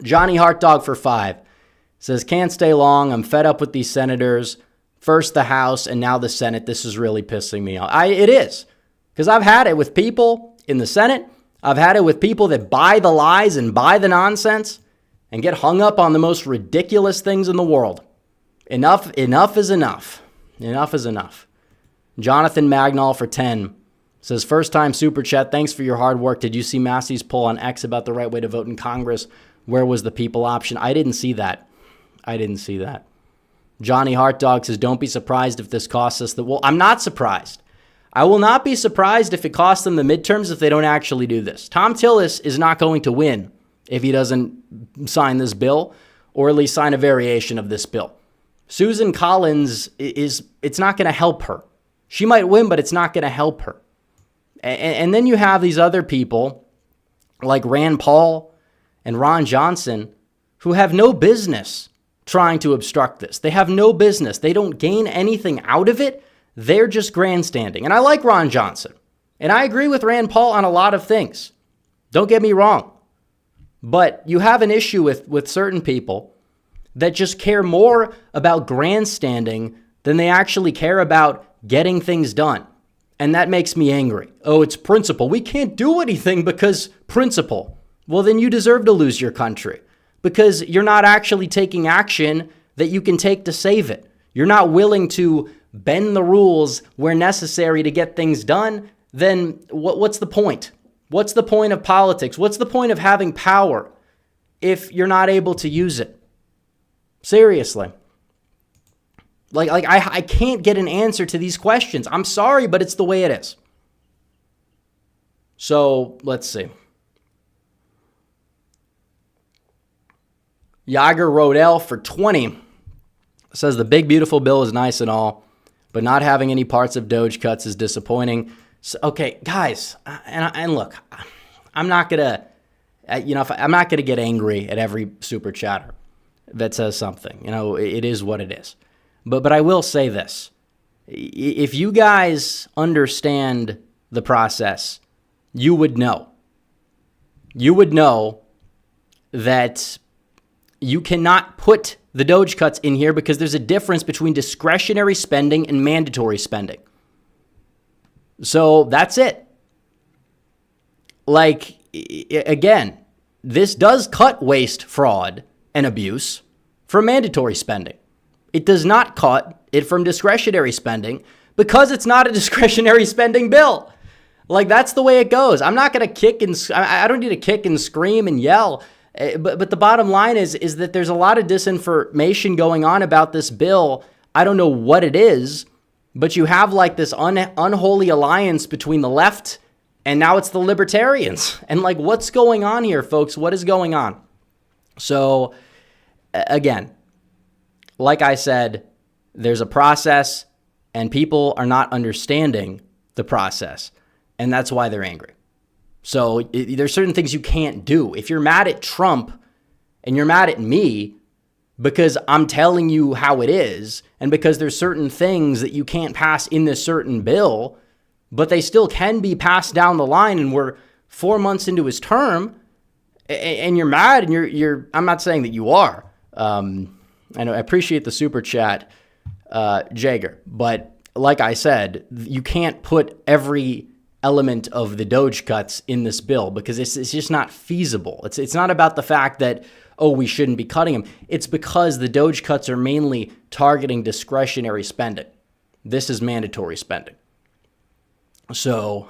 Johnny Heartdog for 5 says, can't stay long. I'm fed up with these senators. First the House and now the Senate. This is really pissing me off. It is, because I've had it with people in the Senate. I've had it with people that buy the lies and buy the nonsense and get hung up on the most ridiculous things in the world. Enough is enough. Enough is enough. Jonathan Magnall for 10 says, first time super chat. Thanks for your hard work. Did you see Massey's poll on X about the right way to vote in Congress? Where was the people option? I didn't see that. Johnny Heartdog says, don't be surprised if this costs us the... Well, I'm not surprised. I will not be surprised if it costs them the midterms if they don't actually do this. Tom Tillis is not going to win if he doesn't sign this bill, or at least sign a variation of this bill. Susan Collins it's not going to help her. She might win, but it's not going to help her. And then you have these other people like Rand Paul and Ron Johnson who have no business trying to obstruct this. They have no business. They don't gain anything out of it. They're just grandstanding. And I like Ron Johnson. And I agree with Rand Paul on a lot of things. Don't get me wrong. But you have an issue with certain people that just care more about grandstanding than they actually care about getting things done. And that makes me angry. Oh, it's principle. We can't do anything because principle. Well, then you deserve to lose your country because you're not actually taking action that you can take to save it. You're not willing to bend the rules where necessary to get things done. Then what's the point? What's the point of politics? What's the point of having power if you're not able to use it? Seriously. I can't get an answer to these questions. I'm sorry, but it's the way it is. So let's see. Yager Rodell for 20 says the big beautiful bill is nice and all, but not having any parts of Doge cuts is disappointing. So, okay, guys, and look, I'm not gonna, I'm not gonna get angry at every super chatter that says something. It is what it is. But I will say this: if you guys understand the process, you would know. You would know that you cannot put the Doge cuts in here because there's a difference between discretionary spending and mandatory spending. So that's it. Again, this does cut waste, fraud, and abuse from mandatory spending. It does not cut it from discretionary spending because it's not a discretionary spending bill. That's the way it goes. I'm not going to kick and I don't need to kick and scream and yell. But the bottom line is that there's a lot of disinformation going on about this bill. I don't know what it is, but you have this unholy alliance between the left and now it's the libertarians. And what's going on here, folks? What is going on? So again, like I said, there's a process and people are not understanding the process. And that's why they're angry. So there's certain things you can't do. If you're mad at Trump and you're mad at me because I'm telling you how it is, and because there's certain things that you can't pass in this certain bill, but they still can be passed down the line, and we're 4 months into his term, and you're mad, and you're I'm not saying that you are. I know I appreciate the super chat, Jager, but like I said, you can't put every element of the Doge cuts in this bill because it's just not feasible. It's not about the fact that, we shouldn't be cutting them. It's because the Doge cuts are mainly targeting discretionary spending. This is mandatory spending. So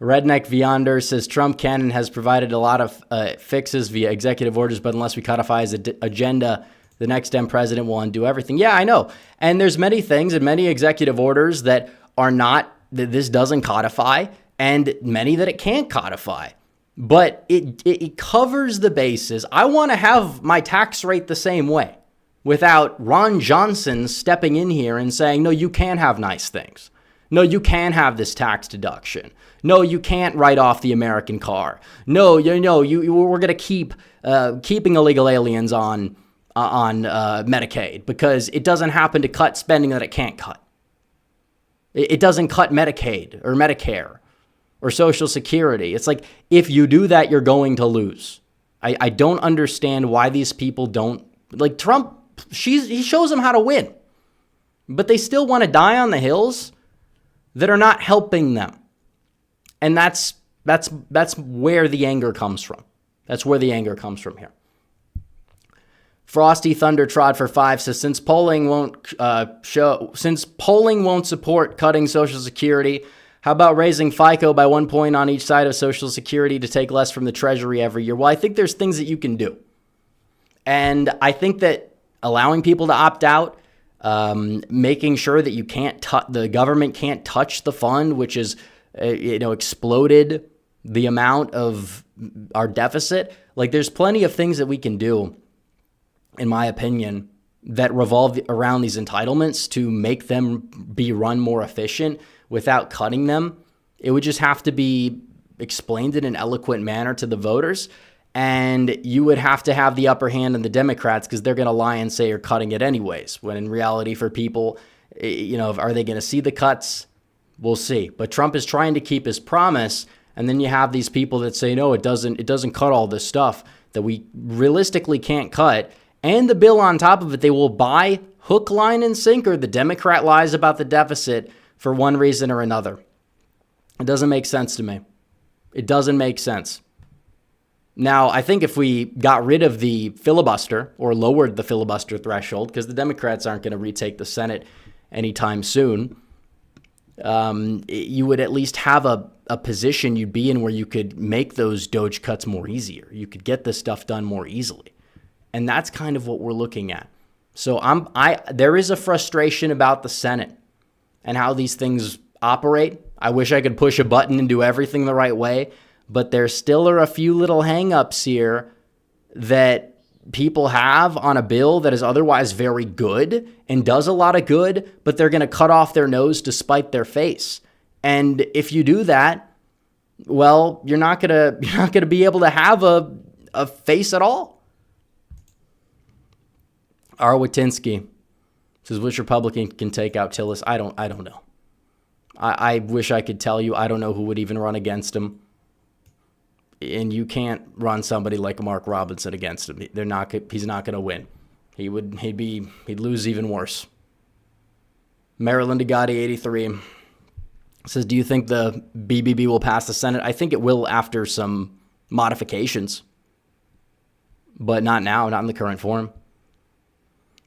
Redneck Viander says Trump can and has provided a lot of fixes via executive orders, but unless we codify his agenda, the next Dem president will undo everything. Yeah, I know. And there's many things and many executive orders that are not, that this doesn't codify, and many that it can't codify. But it covers the bases. I want to have my tax rate the same way without Ron Johnson stepping in here and saying, no, you can't have nice things. No, you can't have this tax deduction. No, you can't write off the American car. No, we're going to keep keeping illegal aliens on Medicaid because it doesn't happen to cut spending that it can't cut. It doesn't cut Medicaid or Medicare or Social Security. It's if you do that, you're going to lose. I don't understand why these people don't, Trump, he shows them how to win, but they still want to die on the hills that are not helping them. And that's where the anger comes from. That's where the anger comes from here. Frosty Thundertrod for 5 says, since polling won't support cutting Social Security, how about raising FICO by 1 point on each side of Social Security to take less from the Treasury every year? Well, I think there's things that you can do. And I think that allowing people to opt out, making sure that you the government can't touch the fund, which is, exploded the amount of our deficit. There's plenty of things that we can do, in my opinion, that revolve around these entitlements to make them be run more efficient without cutting them. It would just have to be explained in an eloquent manner to the voters. And you would have to have the upper hand on the Democrats because they're going to lie and say you're cutting it anyways. When in reality for people, are they going to see the cuts? We'll see. But Trump is trying to keep his promise. And then you have these people that say, no, it doesn't cut all this stuff that we realistically can't cut. And the bill on top of it, they will buy hook, line, and sinker the Democrat lies about the deficit for one reason or another. It doesn't make sense to me. It doesn't make sense. Now, I think if we got rid of the filibuster or lowered the filibuster threshold, because the Democrats aren't going to retake the Senate anytime soon, you would at least have a position you'd be in where you could make those Doge cuts more easier. You could get this stuff done more easily. And that's kind of what we're looking at. So there is a frustration about the Senate and how these things operate. I wish I could push a button and do everything the right way, but there still are a few little hangups here that people have on a bill that is otherwise very good and does a lot of good, but they're going to cut off their nose to spite their face. And if you do that, well, you're not going to be able to have a face at all. Arwatinsky says, which Republican can take out Tillis? I don't know. I wish I could tell you. I don't know who would even run against him. And you can't run somebody like Mark Robinson against him. He's not going to win. He'd lose even worse. Maryland Agati 83 says, do you think the BBB will pass the Senate? I think it will after some modifications, but not now, not in the current form.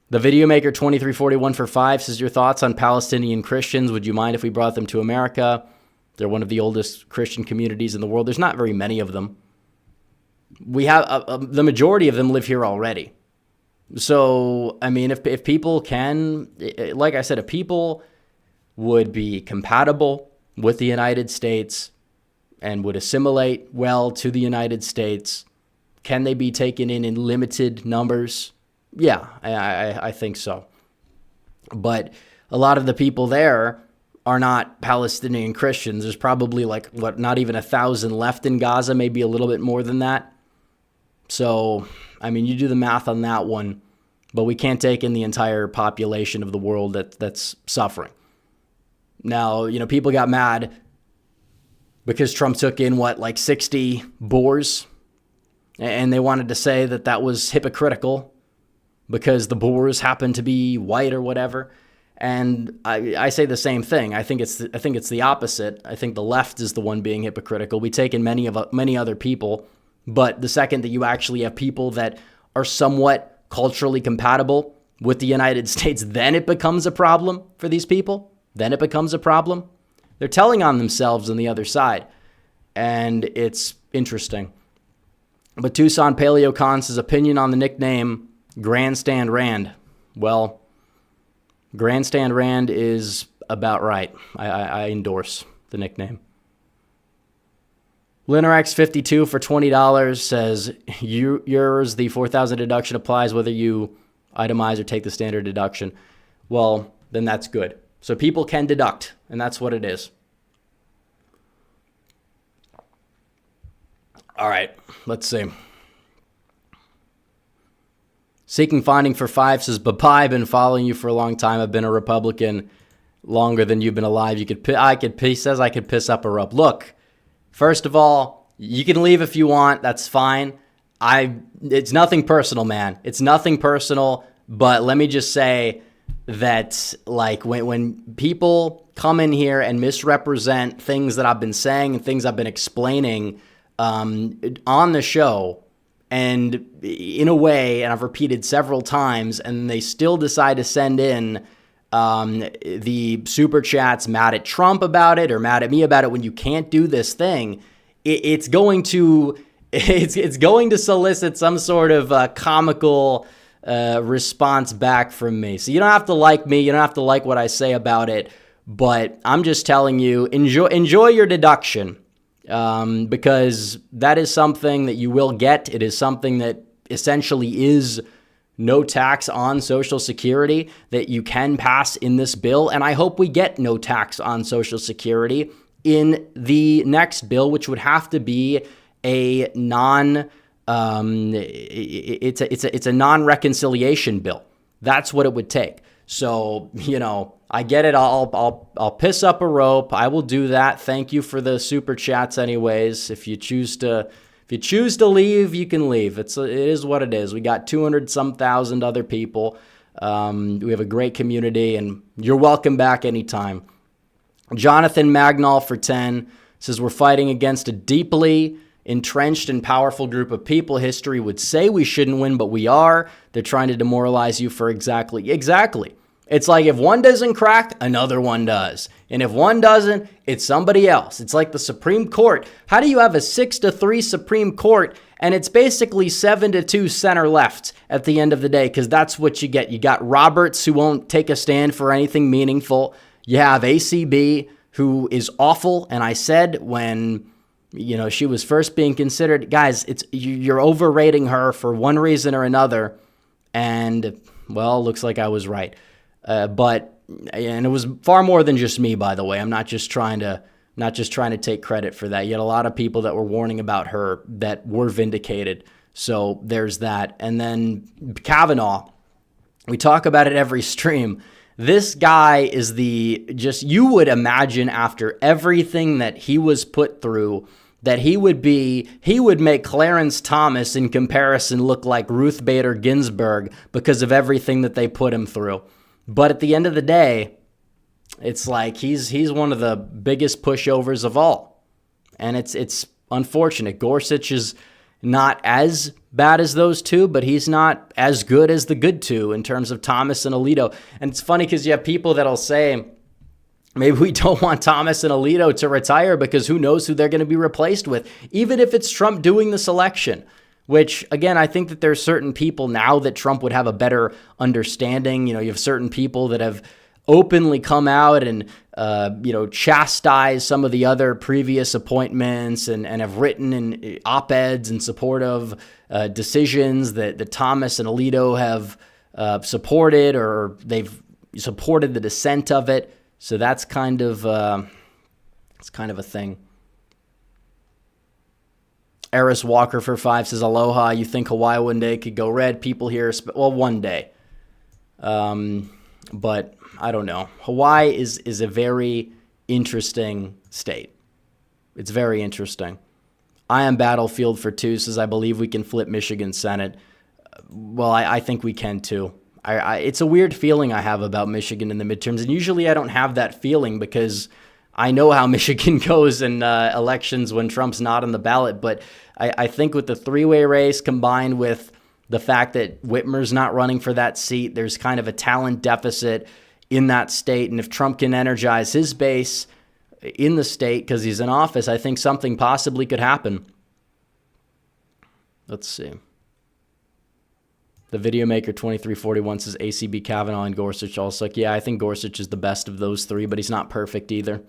The Videomaker 2341 for 5 says, your thoughts on Palestinian Christians? Would you mind if we brought them to America? They're one of the oldest Christian communities in the world. There's not very many of them. We have the majority of them live here already. So, I mean, if people can, like I said, if people would be compatible with the United States and would assimilate well to the United States, can they be taken in limited numbers? Yeah, I think so. But a lot of the people there are not Palestinian Christians. There's probably not even 1,000 left in Gaza, maybe a little bit more than that. So, I mean, you do the math on that one, but we can't take in the entire population of the world that's suffering. Now, people got mad because Trump took in 60 Boers, and they wanted to say that was hypocritical because the Boers happen to be white or whatever. And I say the same thing. I think it's the opposite. I think the left is the one being hypocritical. We take in many other people, but the second that you actually have people that are somewhat culturally compatible with the United States, then it becomes a problem for these people. Then it becomes a problem. They're telling on themselves on the other side, and it's interesting. But Tucson Paleo Cons' opinion on the nickname Grandstand Rand. Well, Grandstand Rand is about right. I endorse the nickname. Linerax52 for $20 says, yours, the $4,000 deduction applies whether you itemize or take the standard deduction. Well, then that's good. So people can deduct, and that's what it is. All right, let's see. Seeking Finding for 5 says, Bye-bye, I've been following you for a long time. I've been a Republican longer than you've been alive. He says I could piss up a rope. Look, first of all, you can leave if you want. That's fine. It's nothing personal, man. It's nothing personal. But let me just say that, when people come in here and misrepresent things that I've been saying and things I've been explaining on the show, and in a way, and I've repeated several times, and they still decide to send in the super chats mad at Trump about it or mad at me about it when you can't do this thing, it's going to solicit some sort of comical response back from me. So you don't have to like me, you don't have to like what I say about it, but I'm just telling you, enjoy your deduction. Because that is something that you will get. It is something that essentially is no tax on Social Security that you can pass in this bill. And I hope we get no tax on Social Security in the next bill, which would have to be a it's a non-reconciliation bill. That's what it would take. So, I get it. I'll piss up a rope. I will do that. Thank you for the super chats anyways. If you choose to leave, you can leave. It is what it is. We got 200-some thousand other people. We have a great community, and you're welcome back anytime. Jonathan Magnall for 10 says, we're fighting against a deeply entrenched and powerful group of people. History would say we shouldn't win, but we are. They're trying to demoralize you for exactly. It's like if one doesn't crack, another one does. And if one doesn't, it's somebody else. It's like the Supreme Court. How do you have a 6-3 Supreme Court And it's basically 7-2 center left at the end of the day, because that's what you get. You got Roberts, who won't take a stand for anything meaningful. You have ACB, who is awful. And I said when, she was first being considered, guys, you're overrating her for one reason or another. And, well, looks like I was right. And it was far more than just me, by the way. I'm not just trying to take credit for that. You had a lot of people that were warning about her that were vindicated. So there's that. And then Kavanaugh, we talk about it every stream. This guy is you would imagine after everything that he was put through, that he would make Clarence Thomas in comparison look like Ruth Bader Ginsburg because of everything that they put him through. But at the end of the day, it's like he's one of the biggest pushovers of all. And it's unfortunate. Gorsuch is not as bad as those two, but he's not as good as the good two in terms of Thomas and Alito. And it's funny because you have people that'll say, maybe we don't want Thomas and Alito to retire because who knows who they're going to be replaced with, even if it's Trump doing this election. Which, again, I think that there's certain people now that Trump would have a better understanding. You have certain people that have openly come out and, chastise some of the other previous appointments and have written in op-eds in support of decisions that Thomas and Alito have supported, or they've supported the dissent of it. So that's kind of a thing. Eris Walker for 5 says, aloha, you think Hawaii one day could go red? People here, one day. But I don't know. Hawaii is a very interesting state. It's very interesting. I am Battlefield for 2 says, I believe we can flip Michigan Senate. Well, I think we can too. It's a weird feeling I have about Michigan in the midterms, and usually I don't have that feeling because I know how Michigan goes in elections when Trump's not on the ballot. But I think with the three-way race combined with the fact that Whitmer's not running for that seat, there's kind of a talent deficit in that state. And if Trump can energize his base in the state because he's in office, I think something possibly could happen. Let's see. The Videomaker 2341 says ACB, Kavanaugh, and Gorsuch all suck. Yeah, I think Gorsuch is the best of those three, but he's not perfect either.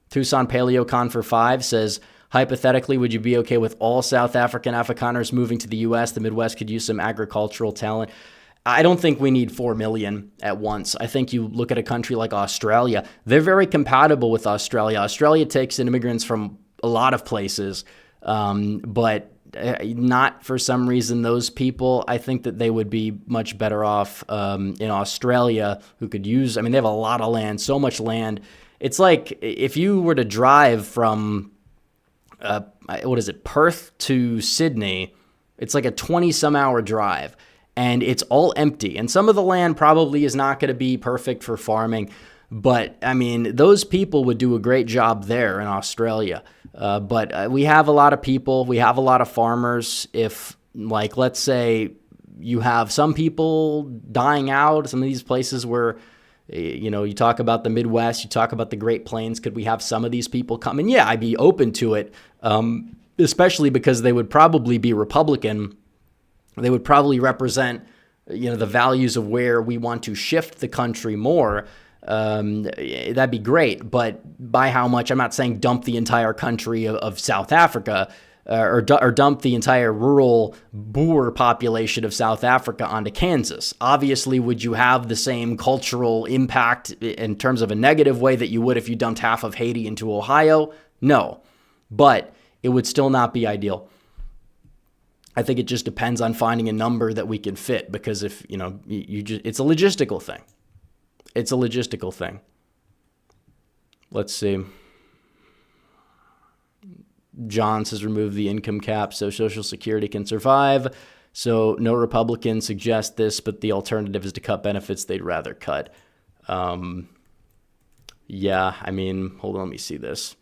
Tucson Paleocon for 5 says, hypothetically, would you be okay with all South African Afrikaners moving to the U.S.? The Midwest could use some agricultural talent. I don't think we need 4 million at once. I think you look at a country like Australia. They're very compatible with Australia. Australia takes in immigrants from a lot of places, but not for some reason those people. I think that they would be much better off in Australia, who could use, they have a lot of land, so much land. It's like if you were to drive from, Perth to Sydney, it's like a 20-some hour drive, and it's all empty. And some of the land probably is not going to be perfect for farming, but, those people would do a great job there in Australia. But we have a lot of people. We have a lot of farmers. If, let's say you have some people dying out, some of these places where, you talk about the Midwest, you talk about the Great Plains, could we have some of these people come? And yeah, I'd be open to it, especially because they would probably be Republican. They would probably represent, the values of where we want to shift the country more. That'd be great, but by how much? I'm not saying dump the entire country of South Africa or dump the entire rural Boer population of South Africa onto Kansas. Obviously, would you have the same cultural impact in terms of a negative way that you would if you dumped half of Haiti into Ohio? No, but it would still not be ideal. I think it just depends on finding a number that we can fit, because if, it's a logistical thing. It's a logistical thing. Let's see. John says remove the income cap so Social Security can survive. So no Republicans suggest this, but the alternative is to cut benefits they'd rather cut. Yeah, hold on, let me see this.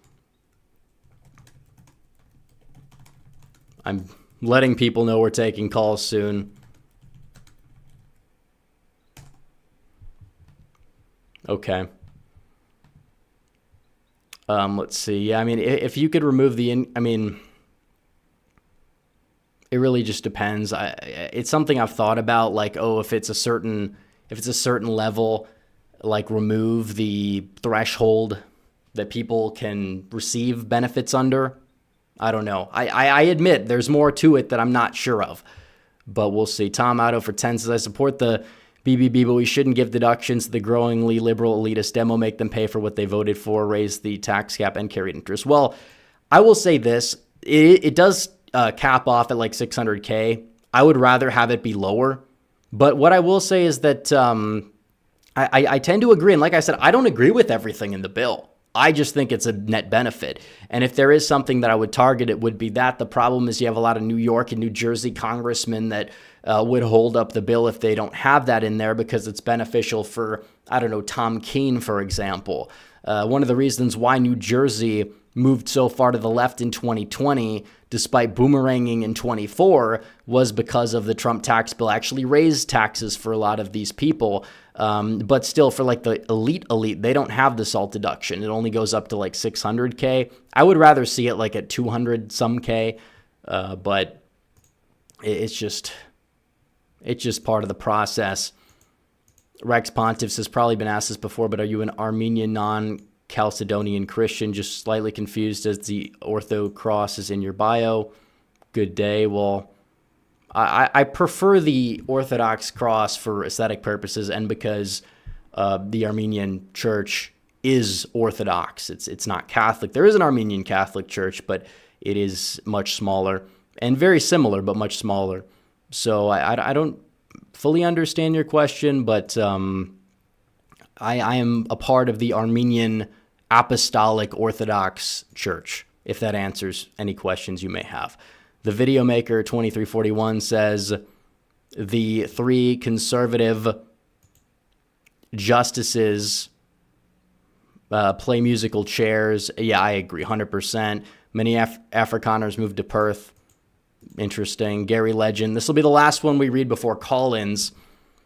I'm letting people know we're taking calls soon. Okay. Let's see. Yeah, if you could remove the It really just depends. It's something I've thought about, like, oh, if it's a certain level, like remove the threshold that people can receive benefits under. I don't know. I admit there's more to it that I'm not sure of, but we'll see. Tom Otto for 10 says, I support the BBB, but we shouldn't give deductions to the growingly liberal elitist demo, make them pay for what they voted for, raise the tax cap, and carried interest. Well, I will say this. It does cap off at like 600K. I would rather have it be lower. But what I will say is that I tend to agree. And like I said, I don't agree with everything in the bill. I just think it's a net benefit. And if there is something that I would target, it would be that. The problem is you have a lot of New York and New Jersey congressmen that would hold up the bill if they don't have that in there because it's beneficial for, I don't know, Tom Keene, for example. One of the reasons why New Jersey moved so far to the left in 2020, despite boomeranging in 24, was because of the Trump tax bill actually raised taxes for a lot of these people. But still, for like the elite, they don't have the SALT deduction. It only goes up to like 600K. I would rather see it like at 200 some K, but it's just part of the process. Rex Pontiffs has probably been asked this before, but are you an Armenian non-Chalcedonian Christian? Just slightly confused as the Ortho cross is in your bio. Good day. Well, I prefer the Orthodox cross for aesthetic purposes and because the Armenian church is Orthodox. It's not Catholic. There is an Armenian Catholic church, but it is much smaller and very similar, but much smaller. So I don't fully understand your question, but I am a part of the Armenian Apostolic Orthodox Church, if that answers any questions you may have. The Video Maker 2341 says the 3 conservative justices play musical chairs. Yeah, I agree, 100%. Many Afrikaners moved to Perth. Interesting. Gary Legend. This will be the last one we read before call-ins.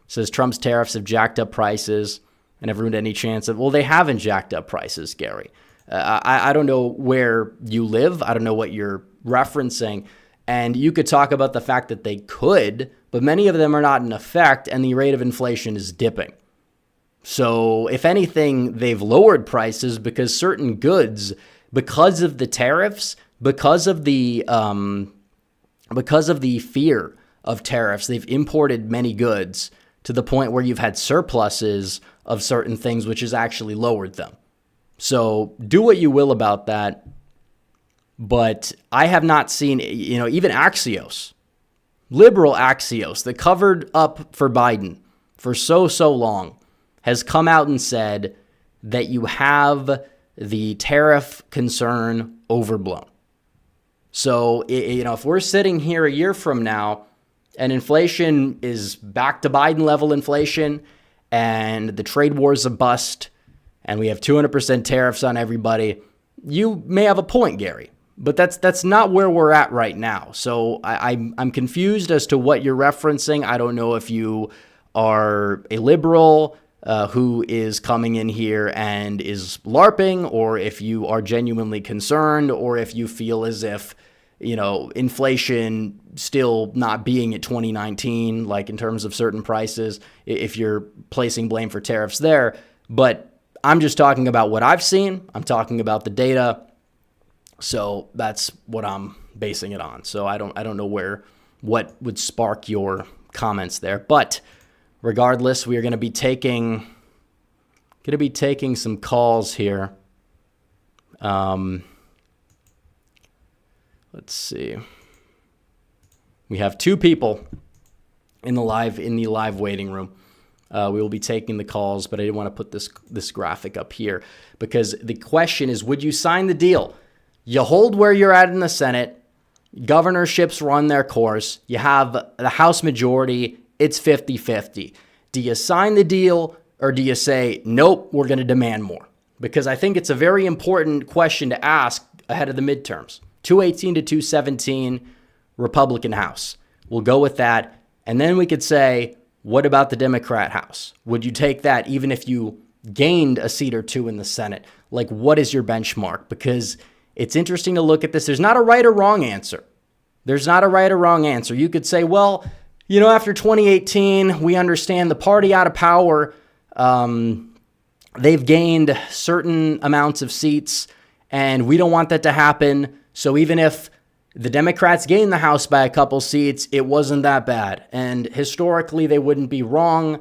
Says Trump's tariffs have jacked up prices and have ruined any chance of... Well, they haven't jacked up prices, Gary. I don't know where you live. I don't know what you're referencing. And you could talk about the fact that they could, but many of them are not in effect, and the rate of inflation is dipping. So if anything, they've lowered prices because certain goods, because of the tariffs, because of the fear of tariffs, they've imported many goods to the point where you've had surpluses of certain things, which has actually lowered them. So do what you will about that. But I have not seen, even Axios, liberal Axios, that covered up for Biden for so long, has come out and said that you have the tariff concern overblown. So, if we're sitting here a year from now and inflation is back to Biden level inflation and the trade war is a bust and we have 200% tariffs on everybody, you may have a point, Gary. But that's not where we're at right now. So I'm confused as to what you're referencing. I don't know if you are a liberal who is coming in here and is LARPing, or if you are genuinely concerned, or if you feel as if, inflation still not being at 2019, like in terms of certain prices, if you're placing blame for tariffs there. But I'm just talking about what I've seen. I'm talking about the data. So that's what I'm basing it on. So I don't know what would spark your comments there. But regardless, we are going to be taking some calls here. Let's see. We have 2 people in the live waiting room. We will be taking the calls, but I didn't want to put this graphic up here because the question is, would you sign the deal? You hold where you're at in the Senate. Governorships run their course. You have the House majority. It's 50-50. Do you sign the deal or do you say, nope, we're going to demand more? Because I think it's a very important question to ask ahead of the midterms. 218 to 217, Republican House. We'll go with that. And then we could say, what about the Democrat House? Would you take that even if you gained a seat or 2 in the Senate? Like, what is your benchmark? Because it's interesting to look at this. There's not a right or wrong answer. There's not a right or wrong answer. You could say, well, after 2018, we understand the party out of power. They've gained certain amounts of seats, and we don't want that to happen. So even if the Democrats gained the House by a couple seats, it wasn't that bad. And historically, they wouldn't be wrong.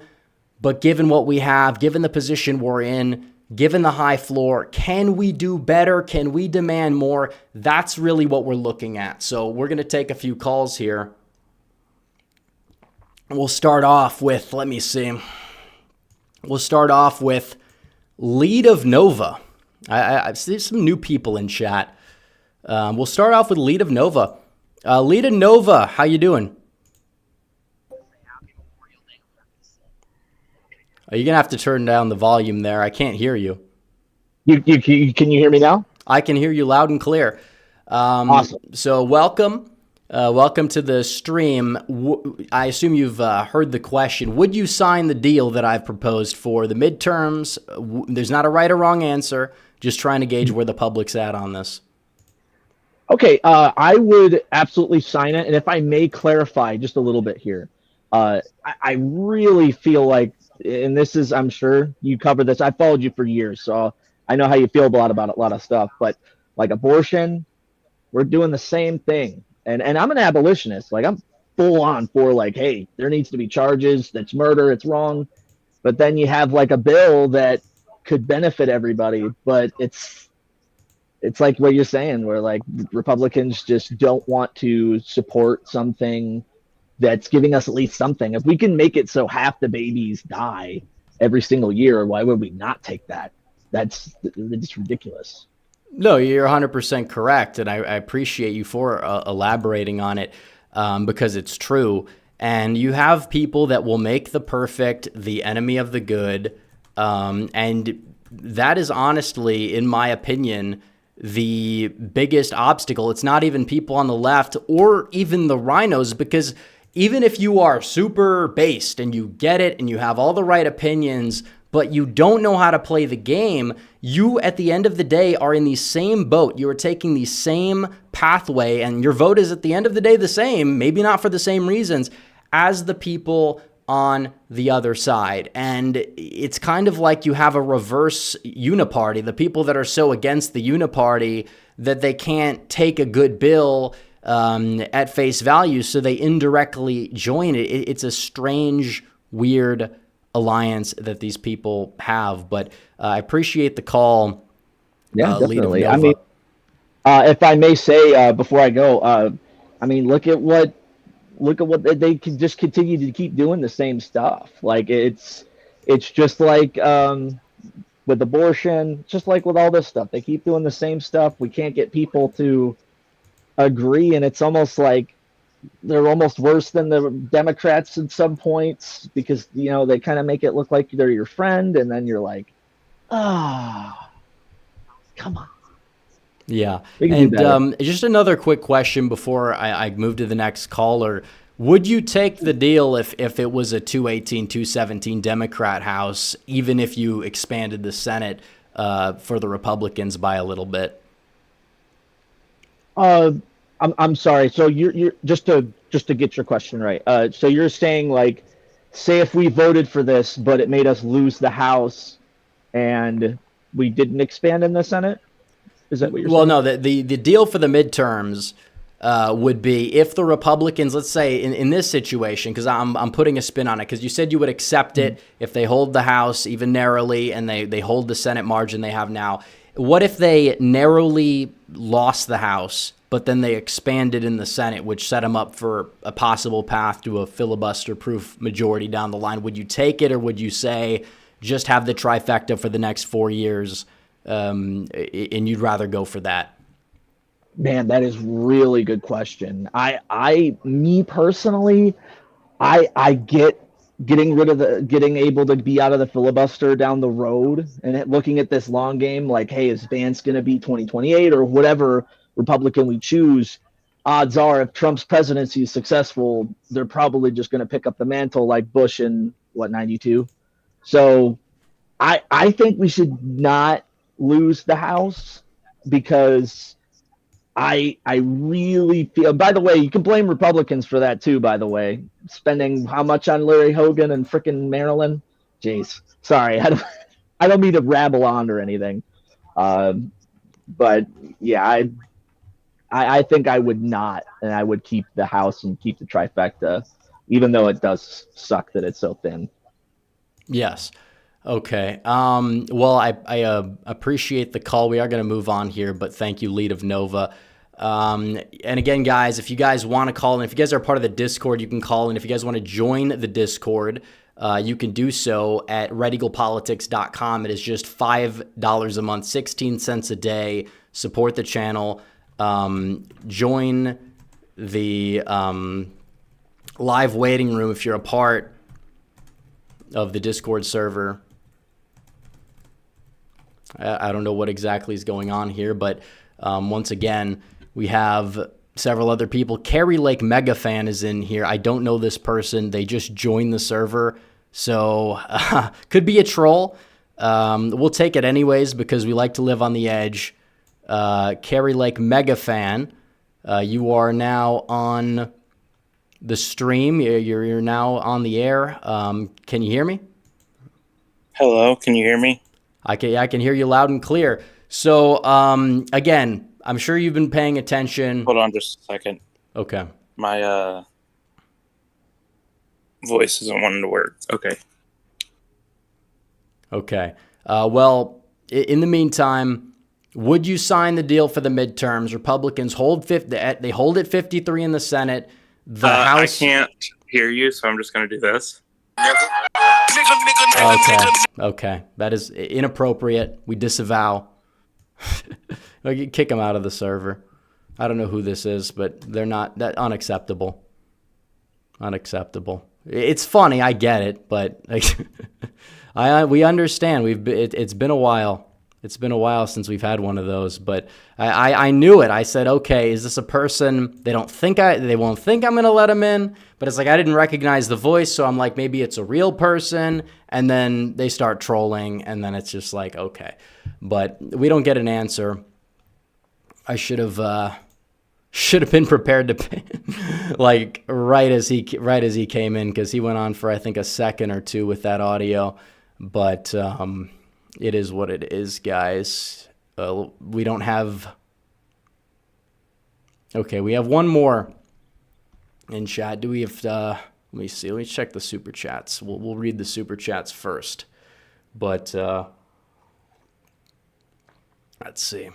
But given what we have, given the position we're in, given the high floor, can we do better? Can we demand more? That's really what we're looking at. So we're going to take a few calls here. We'll start off with, Lead of Nova. I see some new people in chat. We'll start off with Lead of Nova. Lead of Nova, how you doing? Are you going to have to turn down the volume there? I can't hear you. Can you hear me now? I can hear you loud and clear. Awesome. So welcome. Welcome to the stream. I assume you've heard the question. Would you sign the deal that I've proposed for the midterms? There's not a right or wrong answer. Just trying to gauge where the public's at on this. Okay, I would absolutely sign it. And if I may clarify just a little bit here, I really feel like, and this is, I'm sure you cover this. I followed you for years, so I know how you feel about a lot of stuff. But like abortion, we're doing the same thing. And I'm an abolitionist. Like I'm full on for like, hey, there needs to be charges. That's murder. It's wrong. But then you have like a bill that could benefit everybody. But it's like what you're saying, where like Republicans just don't want to support something that's giving us at least something. If we can make it so half the babies die every single year, why would we not take that? That's just ridiculous. No, you're 100% correct, and I appreciate you for elaborating on it because it's true. And you have people that will make the perfect the enemy of the good, and that is honestly, in my opinion, the biggest obstacle. It's not even people on the left or even the rhinos, because even if you are super based and you get it and you have all the right opinions, but you don't know how to play the game, you at the end of the day are in the same boat. You are taking the same pathway, and your vote is at the end of the day the same, maybe not for the same reasons, as the people on the other side. And it's kind of like you have a reverse uniparty, the people that are so against the uniparty that they can't take a good bill at face value, so they indirectly join it. It's a strange, weird alliance that these people have. But I appreciate the call. Yeah, definitely. I mean, if I may say before I go, I mean, look at what they can just continue to keep doing the same stuff. Like it's just like with abortion, just like with all this stuff, they keep doing the same stuff. We can't get people to agree, and it's almost like they're almost worse than the Democrats at some points, because they kind of make it look like they're your friend, and then you're like, come on. Yeah. And just another quick question before I move to the next caller. Would you take the deal if it was a 218, 217 Democrat House, even if you expanded the Senate for the Republicans by a little bit? I'm sorry. So you're just to get your question right. So you're saying, like, say if we voted for this, but it made us lose the House, and we didn't expand in the Senate? Is that what you're saying? Well, no. The deal for the midterms would be if the Republicans, let's say in this situation, because I'm putting a spin on it, because you said you would accept it if they hold the House even narrowly and they hold the Senate margin they have now. What if they narrowly lost the House, but then they expanded in the Senate, which set them up for a possible path to a filibuster-proof majority down the line? Would you take it, or would you say just have the trifecta for the next 4 years, and you'd rather go for that? Man, that is really good question. Me personally, I getting able to be out of the filibuster down the road and looking at this long game, like, hey, is Vance going to be 2028 or whatever Republican we choose? Odds are, if Trump's presidency is successful, they're probably just going to pick up the mantle like Bush in 92. So I think we should not lose the House, because I really feel. By the way, you can blame Republicans for that too. By the way, spending how much on Larry Hogan and frickin' Maryland? Jeez, sorry, I don't mean to rabble on or anything. But yeah, I think I would not, and I would keep the House and keep the trifecta, even though it does suck that it's so thin. Yes. Okay. Well, I appreciate the call. We are going to move on here, but thank you, Lead of Nova. And again, guys, if you guys want to call in, if you guys are part of the Discord, you can call in. If you guys want to join the Discord, you can do so at redeaglepolitics.com. It is just $5 a month, 16 cents a day. Support the channel. Join the live waiting room if you're a part of the Discord server. I don't know what exactly is going on here, but once again, we have several other people. Carrie Lake Megafan is in here. I don't know this person. They just joined the server, so could be a troll. We'll take it anyways because we like to live on the edge. Carrie Lake Megafan, you are now on the stream. You're now on the air. Can you hear me? Hello, can you hear me? I can hear you loud and clear. So, again, I'm sure you've been paying attention. Hold on just a second. Okay. My voice isn't wanting to work. Okay. Okay. Well, in the meantime, would you sign the deal for the midterms? Republicans hold they hold it 53 in the Senate. The House. I can't hear you, so I'm just going to do this. Okay. That is inappropriate. We disavow. Kick them out of the server. I don't know who this is, but they're not that unacceptable. Unacceptable. It's funny, I get it, but we understand. It's been a while. It's been a while since we've had one of those, but I knew it. I said, okay, is this a person? They won't think I'm going to let them in, but it's like I didn't recognize the voice, so I'm like, maybe it's a real person, and then they start trolling, and then it's just like, okay. But we don't get an answer. I should have been prepared to pay, like right as he came in, because he went on for I think a second or two with that audio, but it is what it is, guys. We don't have. Okay, we have one more in chat. Do we have? Let me see. Let me check the super chats. We'll read the super chats first, but let's see.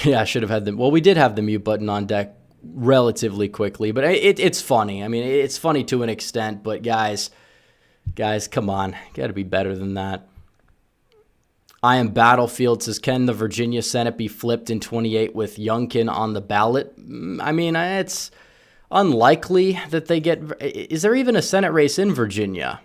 Yeah, I should have had them. Well, we did have the mute button on deck relatively quickly, but it's funny. I mean, it's funny to an extent, but guys, come on. Got to be better than that. I am Battlefield says, can the Virginia Senate be flipped in 28 with Youngkin on the ballot? I mean, it's unlikely that they get. Is there even a Senate race in Virginia?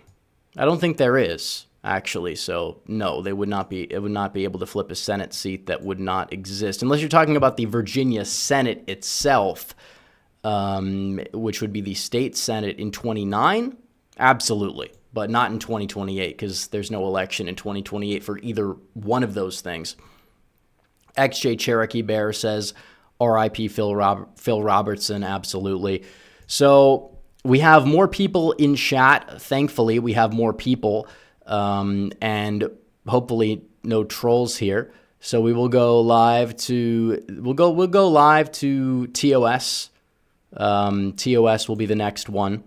I don't think there is, actually. So no, they would not be. It would not be able to flip a Senate seat that would not exist, unless you're talking about the Virginia Senate itself, which would be the state Senate in 29. Absolutely. But not in 2028 because there's no election in 2028 for either one of those things. XJ Cherokee Bear says, R.I.P. Phil Robertson, absolutely. So we have more people in chat. Thankfully, we have more people, and hopefully no trolls here. So we will go live to we'll go live to TOS. TOS will be the next one.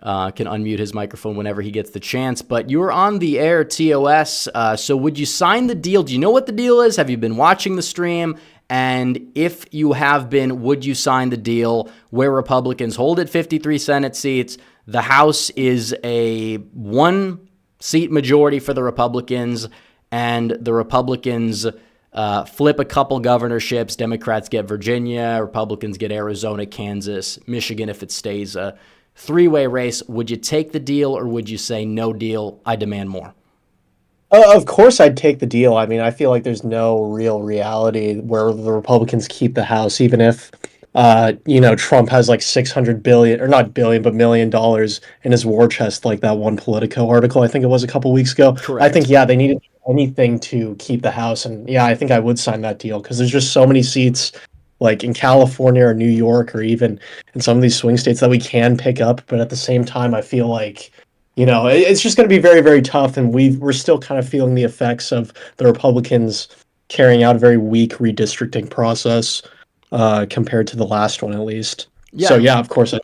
Can unmute his microphone whenever he gets the chance. But you're on the air, TOS. So would you sign the deal? Do you know what the deal is? Have you been watching the stream? And if you have been, would you sign the deal where Republicans hold it 53 Senate seats? The House is a 1-seat majority for the Republicans, and the Republicans flip a couple governorships. Democrats get Virginia, Republicans get Arizona, Kansas, Michigan if it stays a three-way race. Would you take the deal, or would you say no deal, I demand more? Of course I'd take the deal. I mean, I feel like there's no real reality where the Republicans keep the House, even if Trump has like 600 billion, or not billion, but $1 million in his war chest, like that one Politico article, I think it was a couple weeks ago. I think, Correct. yeah, they needed anything to keep the House. And yeah, I think I would sign that deal because there's just so many seats like in California or New York or even in some of these swing states that we can pick up. But at the same time, I feel like, it's just going to be very, very tough. And we're still kind of feeling the effects of the Republicans carrying out a very weak redistricting process compared to the last one, at least. Yeah. So, yeah, of course.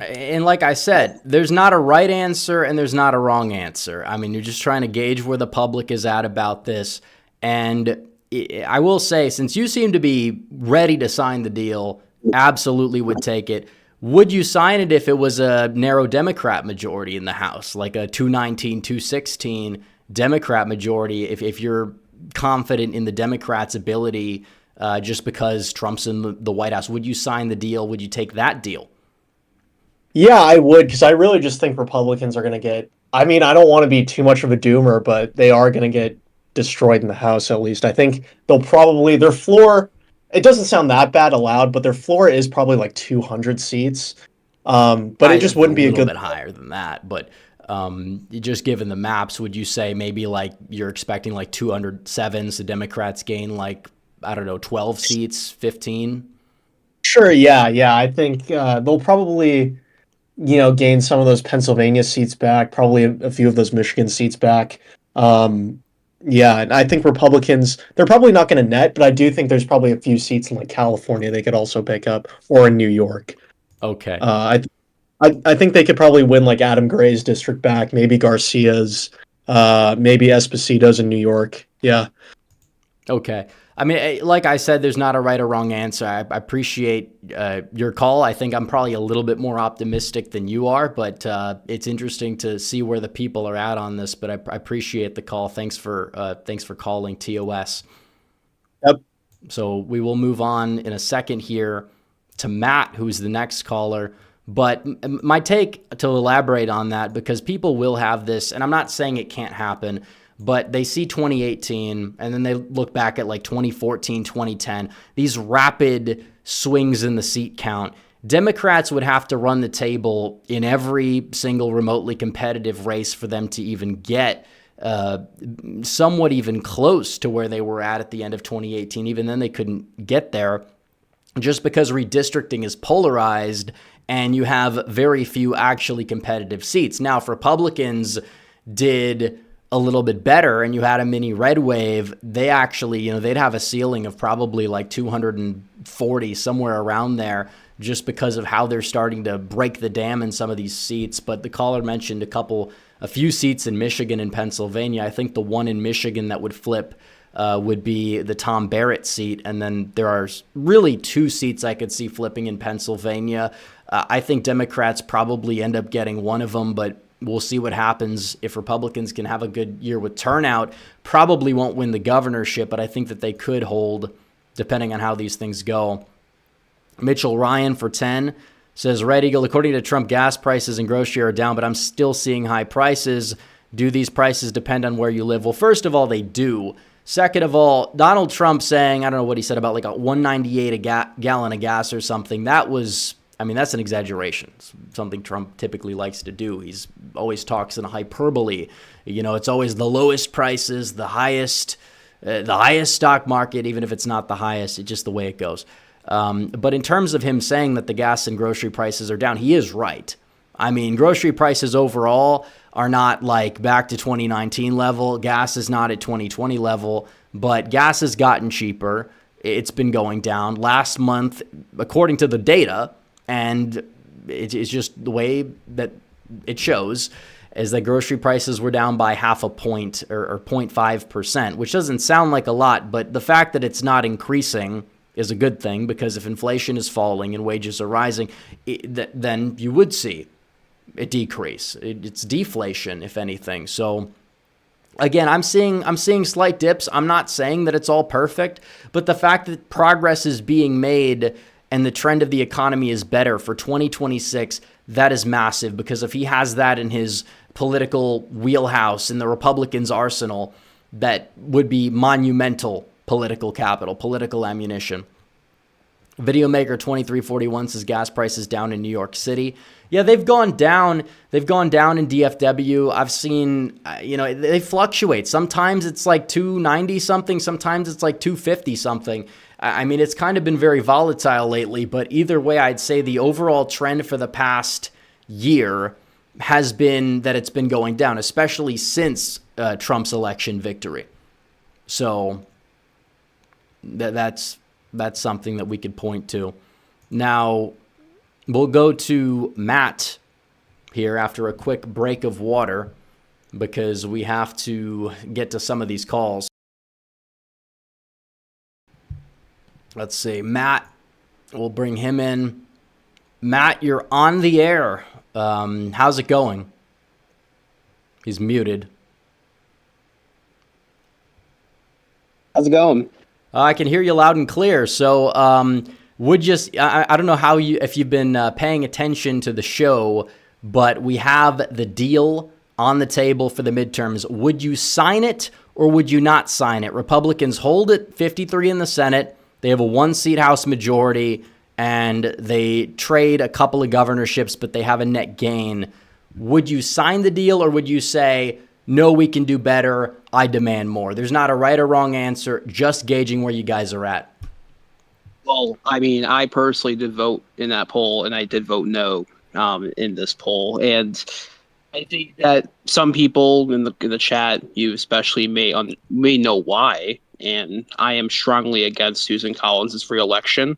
And like I said, there's not a right answer and there's not a wrong answer. I mean, you're just trying to gauge where the public is at about this. And I will say, since you seem to be ready to sign the deal, absolutely would take it. Would you sign it if it was a narrow Democrat majority in the House, like a 219, 216 Democrat majority, if you're confident in the Democrats' ability just because Trump's in the White House? Would you sign the deal? Would you take that deal? Yeah, I would, because I really just think Republicans are going to get. I mean, I don't want to be too much of a doomer, but they are going to get destroyed in the House, at least. I think they'll probably, their floor, it doesn't sound that bad aloud, but their floor is probably like 200 seats. But it just wouldn't be a little good. bit higher than that. But just given the maps, would you say maybe like you're expecting like 207s, the Democrats gain like, I don't know, 12 seats, 15? Sure, yeah. I think they'll probably, gain some of those Pennsylvania seats back, probably a few of those Michigan seats back. Yeah, and I think Republicans, they're probably not going to net, but I do think there's probably a few seats in like California they could also pick up, or in New York. Okay. I think they could probably win like Adam Gray's district back, maybe Garcia's, maybe Esposito's in New York. Yeah. Okay. I mean, like I said, there's not a right or wrong answer. I appreciate your call. I think I'm probably a little bit more optimistic than you are, but it's interesting to see where the people are at on this. But I appreciate the call. Thanks for calling, TOS. Yep. So we will move on in a second here to Matt, who's the next caller. But my take, to elaborate on that, because people will have this, and I'm not saying it can't happen, but they see 2018 and then they look back at like 2014, 2010, these rapid swings in the seat count. Democrats would have to run the table in every single remotely competitive race for them to even get somewhat even close to where they were at the end of 2018. Even then, they couldn't get there just because redistricting is polarized and you have very few actually competitive seats. Now, if Republicans did a little bit better and you had a mini red wave, they actually, they'd have a ceiling of probably like 240, somewhere around there, just because of how they're starting to break the dam in some of these seats. But the caller mentioned a few seats in Michigan and Pennsylvania. I think the one in Michigan that would flip would be the Tom Barrett seat. And then there are really two seats I could see flipping in Pennsylvania. I think Democrats probably end up getting one of them, but we'll see what happens if Republicans can have a good year with turnout. Probably won't win the governorship, but I think that they could hold, depending on how these things go. Mitchell Ryan for 10 says, Red Eagle, according to Trump, gas prices and grocery are down, but I'm still seeing high prices. Do these prices depend on where you live? Well, first of all, they do. Second of all, Donald Trump saying, I don't know what he said about like a $1.98 a gallon of gas or something, that's an exaggeration. It's something Trump typically likes to do. He's always talks in a hyperbole. It's always the lowest prices, the highest stock market, even if it's not the highest. It's just the way it goes. But in terms of him saying that the gas and grocery prices are down, he is right. I mean, grocery prices overall are not like back to 2019 level. Gas is not at 2020 level, but gas has gotten cheaper. It's been going down. Last month, according to the data, and it's just the way that it shows, is that grocery prices were down by half a point or 0.5%, which doesn't sound like a lot, but the fact that it's not increasing is a good thing, because if inflation is falling and wages are rising, then you would see a decrease. It's deflation, if anything. So again, I'm seeing slight dips. I'm not saying that it's all perfect, but the fact that progress is being made and the trend of the economy is better for 2026, that is massive, because if he has that in his political wheelhouse, in the Republicans' arsenal, that would be monumental political capital, political ammunition. Videomaker 2341 says gas prices down in New York City. Yeah, they've gone down. They've gone down in DFW. I've seen, they fluctuate. Sometimes it's like 290 something. Sometimes it's like 250 something. I mean, it's kind of been very volatile lately, but either way, I'd say the overall trend for the past year has been that it's been going down, especially since Trump's election victory. So that's something that we could point to. Now, we'll go to Matt here after a quick break of water because we have to get to some of these calls. Let's see. Matt, we'll bring him in. Matt, you're on the air. How's it going? He's muted. How's it going? I can hear you loud and clear. So, I don't know if you've been paying attention to the show, but we have the deal on the table for the midterms. Would you sign it or would you not sign it? Republicans hold it 53 in the Senate. They have a 1-seat House majority, and they trade a couple of governorships, but they have a net gain. Would you sign the deal or would you say, no, we can do better, I demand more? There's not a right or wrong answer, just gauging where you guys are at. Well, I mean, I personally did vote in that poll, and I did vote no in this poll. And I think that some people in the chat, you especially, may know why. And I am strongly against Susan Collins' re-election.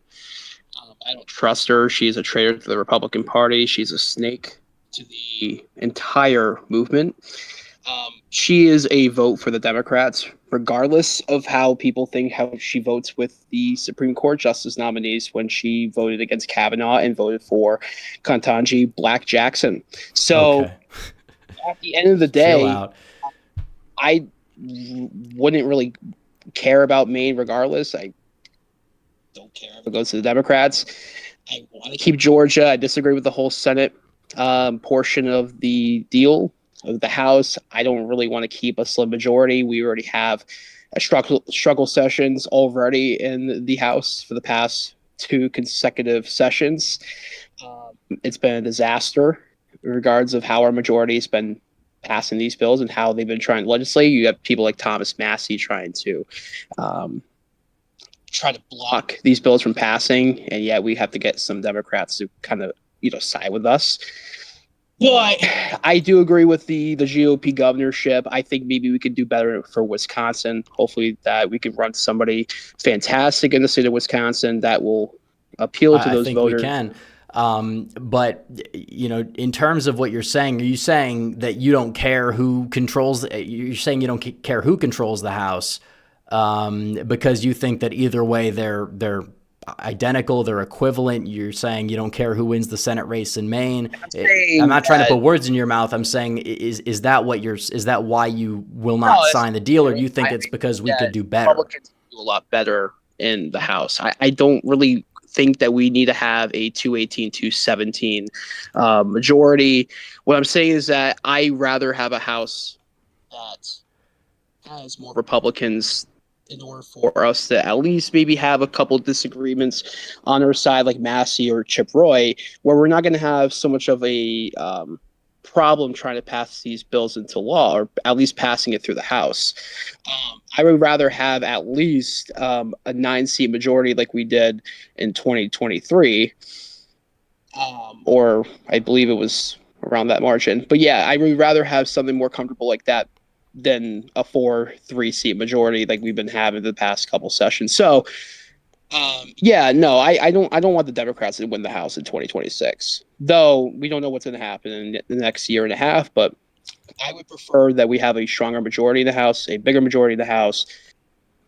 I don't trust her. She is a traitor to the Republican Party. She's a snake to the entire movement. She is a vote for the Democrats, regardless of how people think how she votes with the Supreme Court justice nominees when she voted against Kavanaugh and voted for Ketanji Black Jackson. So Okay. At the end of the day, I wouldn't really care about Maine regardless. I don't care if it goes to the Democrats. I want to keep Georgia. I disagree with the whole Senate portion of the deal of the House. I don't really want to keep a slim majority. We already have a struggle sessions already in the House for the past 2 consecutive sessions. It's been a disaster in regards of how our majority has been passing these bills and how they've been trying to legislate. You have people like Thomas Massey trying to block these bills from passing, and yet we have to get some Democrats to kind of side with us. But I do agree with the GOP governorship. I think maybe we could do better for Wisconsin. Hopefully that we can run somebody fantastic in the state of Wisconsin that will appeal to those voters. I think we can. But, in terms of what you're saying, are you saying that you don't care who controls, you're saying you don't care who controls the House because you think that either way they're identical, they're equivalent? You're saying you don't care who wins the Senate race in Maine. I'm not trying to put words in your mouth. I'm saying, is that why you will not sign the deal, or do you think it's because we could do better? Republicans do a lot better in the House. I don't really think that we need to have a 218, 217 majority. What I'm saying is that I rather have a House that has more Republicans in order for us to at least maybe have a couple disagreements on our side, like Massey or Chip Roy, where we're not going to have so much of a problem trying to pass these bills into law, or at least passing it through the House. I would rather have at least a 9-seat majority like we did in 2023, or I believe it was around that margin. But yeah, I would rather have something more comfortable like that than a 4-3-seat majority like we've been having the past couple sessions. So I don't want the Democrats to win the House in 2026, though we don't know what's going to happen in the next year and a half. But I would prefer that we have a stronger majority in the House, a bigger majority in the House.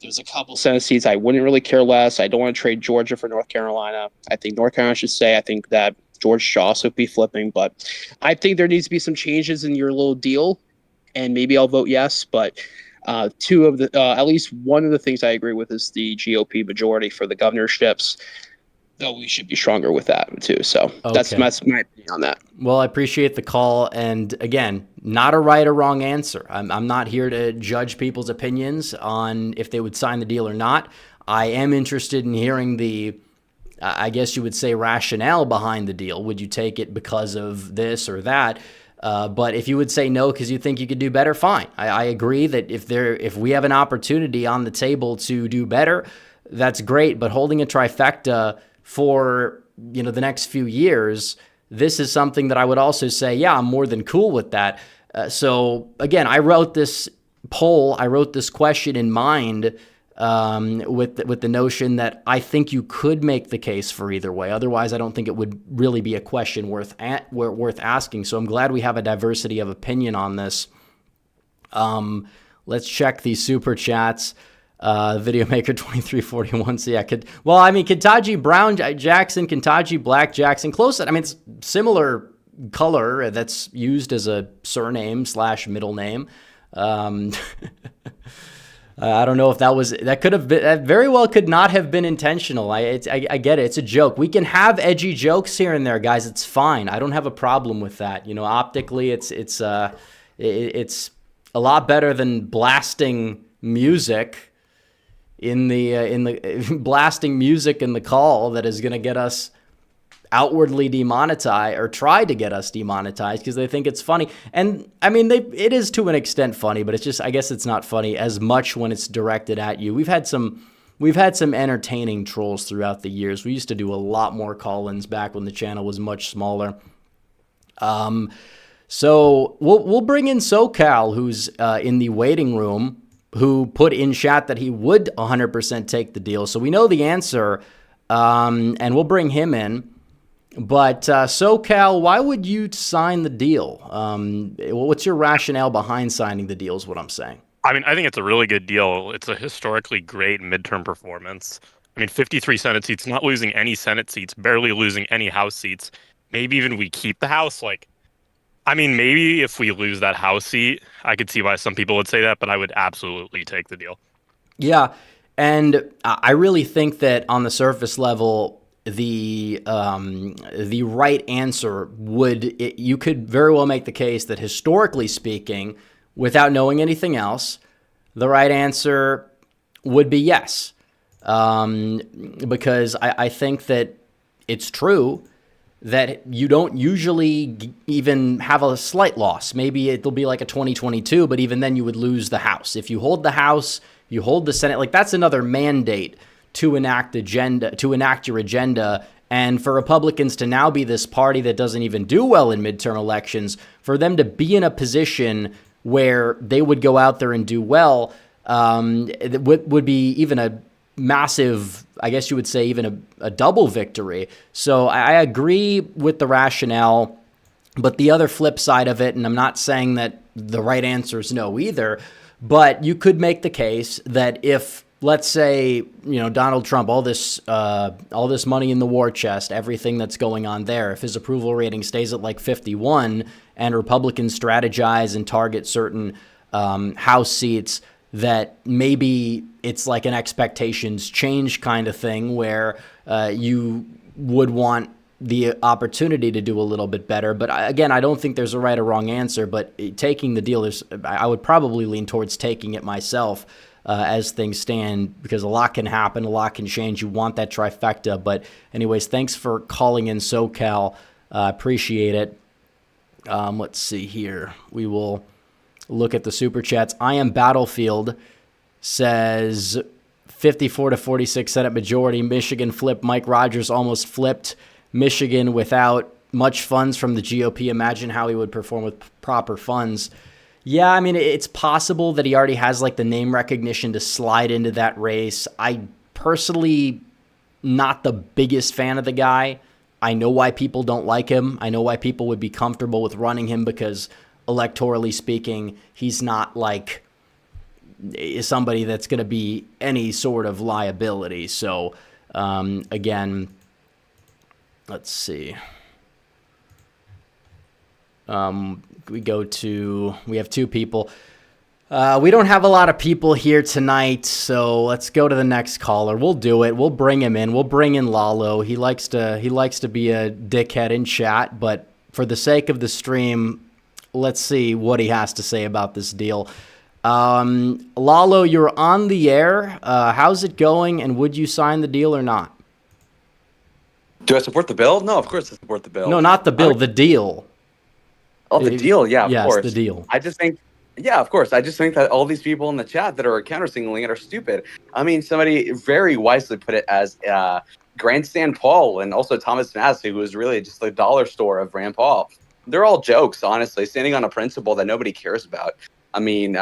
There's a couple Senate seats I wouldn't really care less. I don't want to trade Georgia for North Carolina. I think North Carolina should stay. I think that Georgia should also be flipping. But I think there needs to be some changes in your little deal, and maybe I'll vote yes. But at least one of the things I agree with is the GOP majority for the governorships, though we should be stronger with that too. So that's my opinion on that. Well, I appreciate the call. And again, not a right or wrong answer. I'm not here to judge people's opinions on if they would sign the deal or not. I am interested in hearing the I guess you would say, rationale behind the deal. Would you take it because of this or that? But if you would say no because you think you could do better, fine. I agree that if we have an opportunity on the table to do better, that's great. But holding a trifecta for the next few years, this is something that I would also say, yeah, I'm more than cool with that. So again, I wrote this poll, I wrote this question in mind with the notion that I think you could make the case for either way. Otherwise, I don't think it would really be a question worth asking. So I'm glad we have a diversity of opinion on this. Let's check these super chats. Videomaker 2341. So yeah, Kentaji Brown Jackson, Kentaji Black Jackson, close. I mean, it's similar color that's used as a surname / middle name. I don't know if that could have been, that very well could not have been intentional. I get it. It's a joke. We can have edgy jokes here and there, guys. It's fine. I don't have a problem with that. Optically, it's a lot better than blasting music in the blasting music in the call that is going to get us outwardly demonetized or try to get us demonetized because they think it's funny. And I mean, it is to an extent funny, but it's just, I guess it's not funny as much when it's directed at you. We've had some entertaining trolls throughout the years. We used to do a lot more call-ins back when the channel was much smaller. So we'll bring in SoCal, who's in the waiting room, who put in chat that he would 100% take the deal. So we know the answer, and we'll bring him in. But SoCal, why would you sign the deal? What's your rationale behind signing the deal is what I'm saying. I mean, I think it's a really good deal. It's a historically great midterm performance. I mean, 53 Senate seats, not losing any Senate seats, barely losing any House seats. Maybe even we keep the House. Maybe if we lose that House seat, I could see why some people would say that, but I would absolutely take the deal. Yeah, and I really think that on the surface level, the right answer you could very well make the case that historically speaking, without knowing anything else, the right answer would be yes. Because I think that it's true that you don't usually even have a slight loss. Maybe it'll be like a 2022, but even then you would lose the House. If you hold the House, you hold the Senate, that's another mandate to enact your agenda, and for Republicans to now be this party that doesn't even do well in midterm elections, for them to be in a position where they would go out there and do well, it would be even a massive, I guess you would say, even a double victory. So I agree with the rationale, but the other flip side of it, and I'm not saying that the right answer is no either, but you could make the case that if, let's say, Donald Trump, all this money in the war chest, everything that's going on there, if his approval rating stays at 51 and Republicans strategize and target certain House seats, that maybe it's like an expectations change kind of thing where you would want the opportunity to do a little bit better. But again, I don't think there's a right or wrong answer, but taking the deal, I would probably lean towards taking it myself. As things stand, because a lot can happen, a lot can change. You want that trifecta. But anyways, thanks for calling in, SoCal. Appreciate it. Let's see here. We will look at the super chats. I am Battlefield says 54-46 Senate majority. Michigan flipped. Mike Rogers almost flipped Michigan without much funds from the GOP. Imagine how he would perform with proper funds. Yeah, I mean, it's possible that he already has the name recognition to slide into that race. I personally, not the biggest fan of the guy. I know why people don't like him. I know why people would be comfortable with running him because electorally speaking, he's not somebody that's going to be any sort of liability. So, again, let's see. We have two people. We don't have a lot of people here tonight, so let's go to the next caller. We'll do it. We'll bring him in. We'll bring in Lalo. He likes to be a dickhead in chat, but for the sake of the stream, let's see what he has to say about this deal. Lalo, you're on the air. How's it going, and would you sign the deal or not? Do I support the bill? No, of course I support the bill. No, not the bill, the deal. Oh, the deal. Yeah, of Yes, course. the deal. I just think, yeah, of course. I just think that all these people in the chat that are counter signaling it are stupid. I mean, somebody very wisely put it as Grandstand Paul and also Thomas Massey, who was really just the dollar store of Rand Paul. They're all jokes, honestly, standing on a principle that nobody cares about. I mean,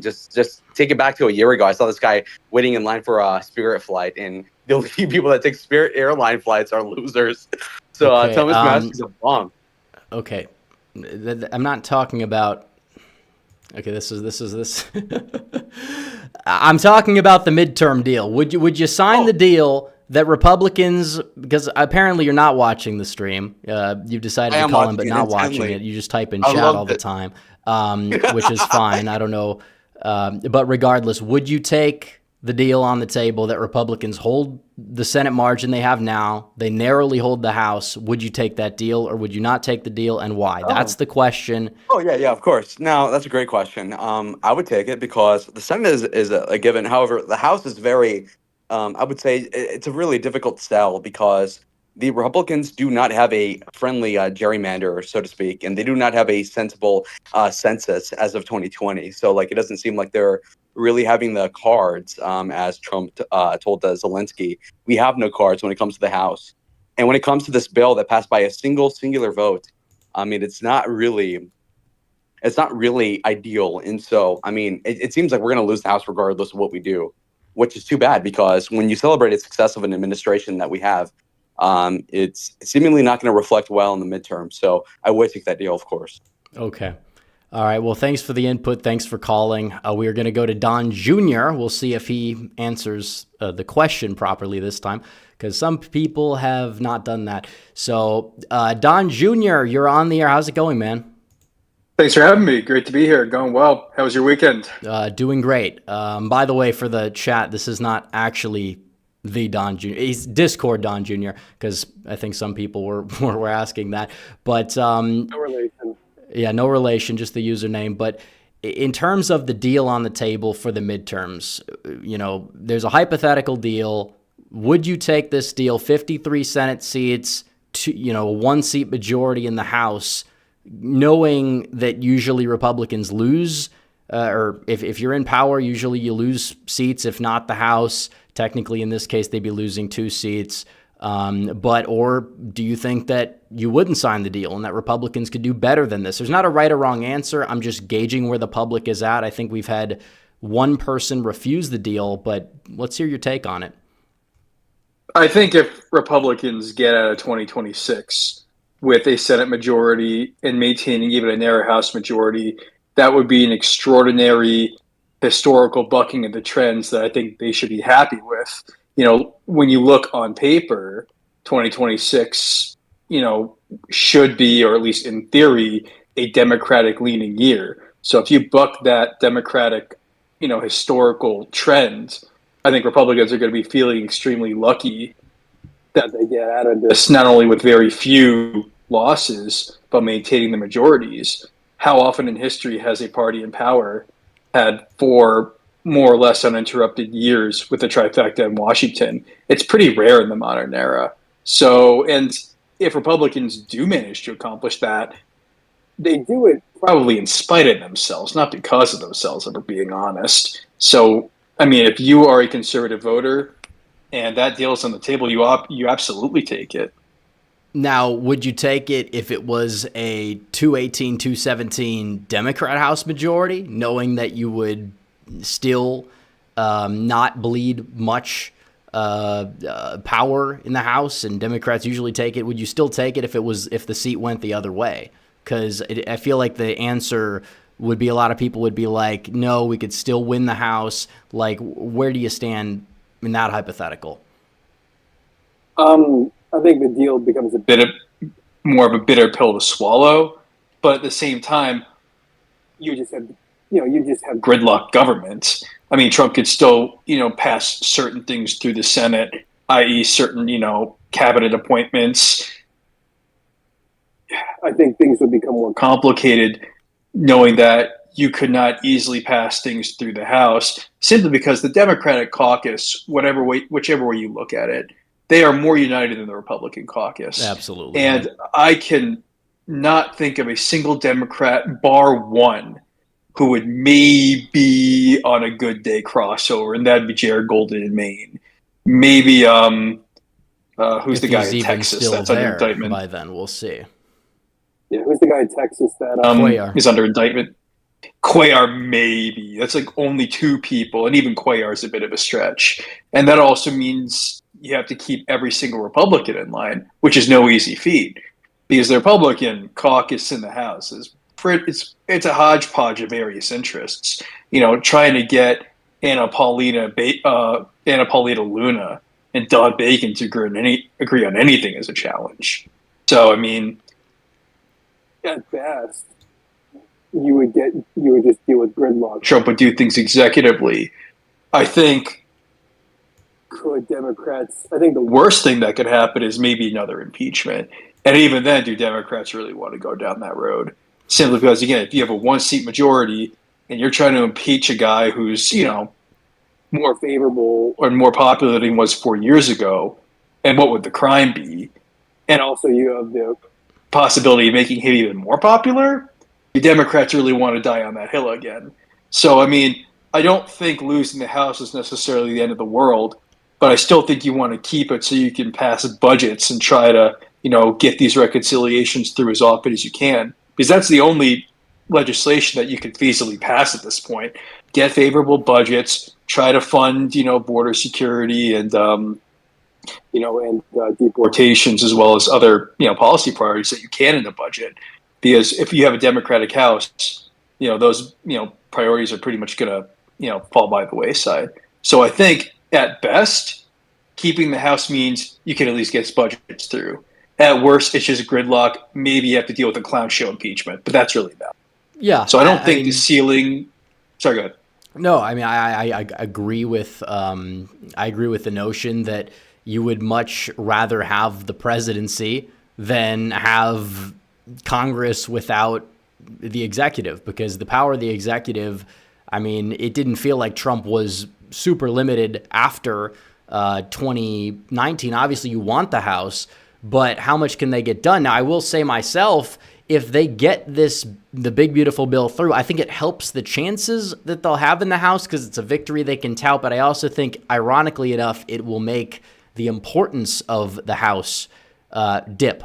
just take it back to a year ago. I saw this guy waiting in line for a Spirit flight, and the only people that take Spirit airline flights are losers. So Okay, Thomas Massey's a bum. Okay, I'm not talking about. Okay, this is. I'm talking about the midterm deal. Would you sign the deal that Republicans? Because apparently you're not watching the stream. You've decided to call in, but not watching it. You just type in chat all the time, which is fine. I don't know, but regardless, would you take the deal on the table that Republicans hold the Senate margin they have now? They narrowly hold the House. Would you take that deal, or would you not take the deal, and why? That's the question. Oh yeah, of course. Now that's a great question. I would take it because the Senate is a given. However, the House is very, I would say it's a really difficult sell because the Republicans do not have a friendly gerrymander, so to speak, and they do not have a sensible census as of 2020. So like, it doesn't seem like they're really having the cards, as Trump told Zelensky. We have no cards when it comes to the House. And when it comes to this bill that passed by a singular vote, I mean, it's not really ideal. And so, I mean, it seems like we're going to lose the House regardless of what we do, which is too bad because when you celebrate the success of an administration that we have, it's seemingly not going to reflect well in the midterm. So I would take that deal, of course. Okay. All right. Well, thanks for the input. Thanks for calling. We are going to go to Don Jr. We'll see if he answers the question properly this time, because some people have not done that. So, Don Jr., you're on the air. How's it going, man? Thanks for having me. Great to be here. Going well. How was your weekend? Doing great. By the way, for the chat, this is not actually the Don Jr. He's Discord Don Jr., because I think some people were asking that. But No relation. Yeah, no relation, just the username. But in terms of the deal on the table for the midterms, there's a hypothetical deal. Would you take this deal, 53 Senate seats, to, a 1-seat majority in the House, knowing that usually Republicans lose, or if you're in power, usually you lose seats, if not the House. Technically, in this case, they'd be losing 2 seats. Or do you think that you wouldn't sign the deal and that Republicans could do better than this? There's not a right or wrong answer. I'm just gauging where the public is at. I think we've had one person refuse the deal, but let's hear your take on it. I think if Republicans get out of 2026 with a Senate majority and maintaining even a narrow House majority, that would be an extraordinary historical bucking of the trends that I think they should be happy with. When you look on paper, 2026, should be, or at least in theory, a Democratic leaning year. So if you buck that Democratic, historical trend, I think Republicans are going to be feeling extremely lucky that they get out of this, not only with very few losses, but maintaining the majorities. How often in history has a party in power had 4 more or less uninterrupted years with the trifecta in Washington? It's pretty rare in the modern era. So, and if Republicans do manage to accomplish that, they do it probably in spite of themselves, not because of themselves, if we're being honest. So, I mean, if you are a conservative voter and that deal is on the table, you absolutely take it. Now, would you take it if it was a 218, 217 Democrat House majority, knowing that you would still not bleed much power in the House, and Democrats usually take it? Would you still take it if the seat went the other way? Because I feel like the answer would be, a lot of people would be like, no, we could still win the House. Like, where do you stand in that hypothetical? I think the deal becomes a bit more of a bitter pill to swallow, but at the same time, you just have gridlock government. I mean, Trump could still, pass certain things through the Senate, i.e. certain, cabinet appointments. I think things would become more complicated knowing that you could not easily pass things through the House, simply because the Democratic caucus, whichever way you look at it, they are more united than the Republican caucus. Absolutely. And I can not think of a single Democrat, bar one, who would maybe on a good day crossover, and that'd be Jared Golden in Maine. Maybe who's if the guy he's in even Texas still that's under there indictment? by then, we'll see. Yeah, who's the guy in Texas that Cuellar. is under indictment? Cuellar, maybe. That's like only two people, and even Cuellar is a bit of a stretch. And that also means you have to keep every single Republican in line, which is no easy feat, because the Republican caucus in the House is it's a hodgepodge of various interests. You know, trying to get Anna Paulina Luna and Don Bacon to agree on anything is a challenge. So, I mean, at best, you would just deal with gridlock. Trump would do things executively. I think the worst thing that could happen is maybe another impeachment. And even then, do Democrats really want to go down that road? Simply because, again, if you have a one-seat majority and you're trying to impeach a guy who's, you know, more favorable or more popular than he was 4 years ago, and what would the crime be? And also you have the possibility of making him even more popular. The Democrats really want to die on that hill again. So, I mean, I don't think losing the House is necessarily the end of the world, but I still think you want to keep it so you can pass budgets and try to, you know, get these reconciliations through as often as you can, because that's the only legislation that you can feasibly pass at this point. Get favorable budgets, try to fund, you know, border security and, deportations, as well as other, you know, policy priorities that you can in the budget. Because if you have a Democratic House, you know, those, you know, priorities are pretty much going to, you know, fall by the wayside. So I think at best, keeping the House means you can at least get budgets through. At worst, it's just gridlock. Maybe you have to deal with a clown show impeachment, but that's really bad. Yeah. So I don't think the ceiling. Sorry, go ahead. No, I mean I agree with the notion that you would much rather have the presidency than have Congress without the executive, because the power of the executive, I mean, it didn't feel like Trump was super limited after 2019. Obviously, you want the House, but how much can they get done? Now, I will say myself, if they get the big, beautiful bill through, I think it helps the chances that they'll have in the House because it's a victory they can tout. But I also think, ironically enough, it will make the importance of the House dip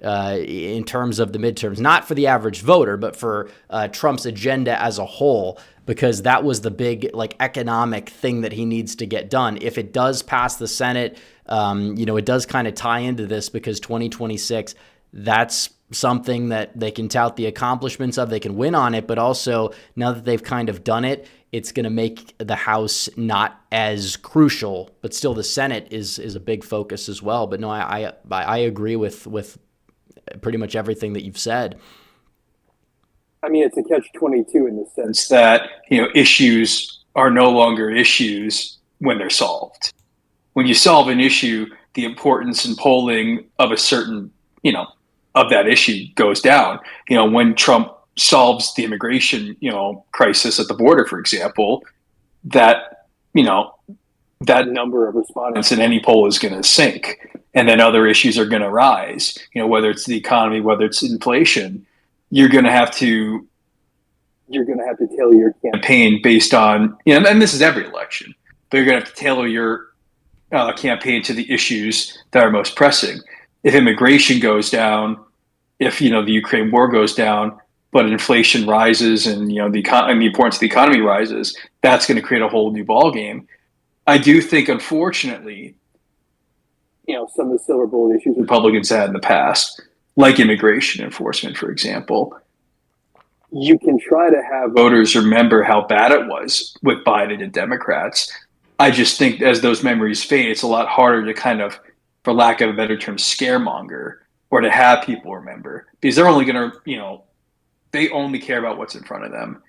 in terms of the midterms, not for the average voter, but for Trump's agenda as a whole, because that was the big economic thing that he needs to get done. If it does pass the Senate, it does kind of tie into this, because 2026, that's something that they can tout the accomplishments of. They can win on it, but also now that they've kind of done it, it's going to make the House not as crucial, but still the Senate is a big focus as well. But no, I agree with pretty much everything that you've said. I mean, it's a catch-22 in the sense that, issues are no longer issues when they're solved. When you solve an issue, the importance in polling of a certain, of that issue goes down. When Trump solves the immigration, crisis at the border, for example, that number of respondents in any poll is going to sink. And then other issues are going to rise, whether it's the economy, whether it's inflation. You're going to have to tailor your campaign based on, and this is every election, but you're going to have to tailor your campaign to the issues that are most pressing. If immigration goes down, if, the Ukraine war goes down, but inflation rises and, the importance of the economy rises, that's going to create a whole new ballgame. I do think, unfortunately, some of the silver bullet issues Republicans had in the past, like immigration enforcement, for example, you can try to have voters remember how bad it was with Biden and Democrats. I just think as those memories fade, it's a lot harder to kind of, for lack of a better term, scaremonger, or to have people remember, because they're only going to, they only care about what's in front of them.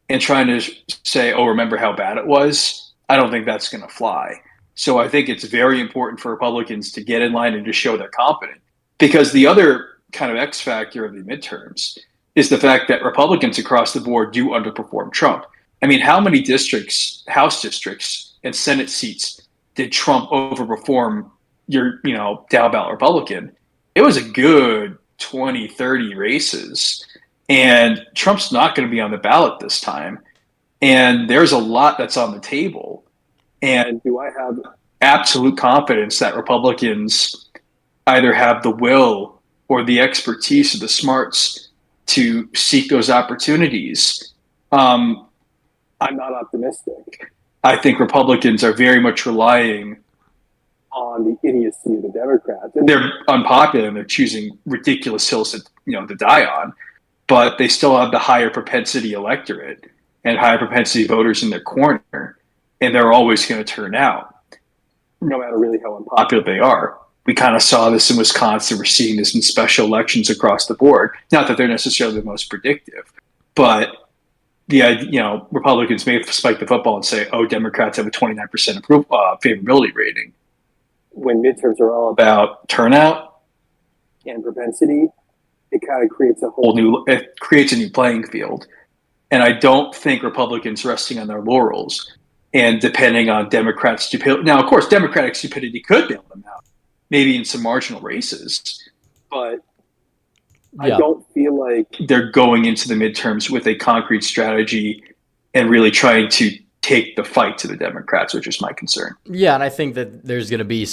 And trying to say, oh, remember how bad it was, I don't think that's going to fly. So I think it's very important for Republicans to get in line and to show they're competent. Because the other kind of X factor of the midterms is the fact that Republicans across the board do underperform Trump. I mean, how many districts, House districts and Senate seats did Trump overperform you're, down ballot Republican, it was a good 20, 30 races. And Trump's not going to be on the ballot this time. And there's a lot that's on the table. And do I have absolute confidence that Republicans either have the will or the expertise or the smarts to seek those opportunities? I'm not optimistic. I think Republicans are very much relying on the idiocy of the Democrats. And they're unpopular and they're choosing ridiculous hills to die on. But they still have the higher propensity electorate and higher propensity voters in their corner. And they're always going to turn out, no matter really how unpopular they are. We kind of saw this in Wisconsin. We're seeing this in special elections across the board. Not that they're necessarily the most predictive, but Republicans may spike the football and say, "Oh, Democrats have a 29% favorability rating." When midterms are all about turnout and propensity, it kind of creates a new playing field. And I don't think Republicans resting on their laurels and depending on Democrat stupidity. Now, of course, Democratic stupidity could bail them out, maybe in some marginal races, but I don't feel like they're going into the midterms with a concrete strategy and really trying to take the fight to the Democrats, which is my concern. Yeah, and I think that there's going to be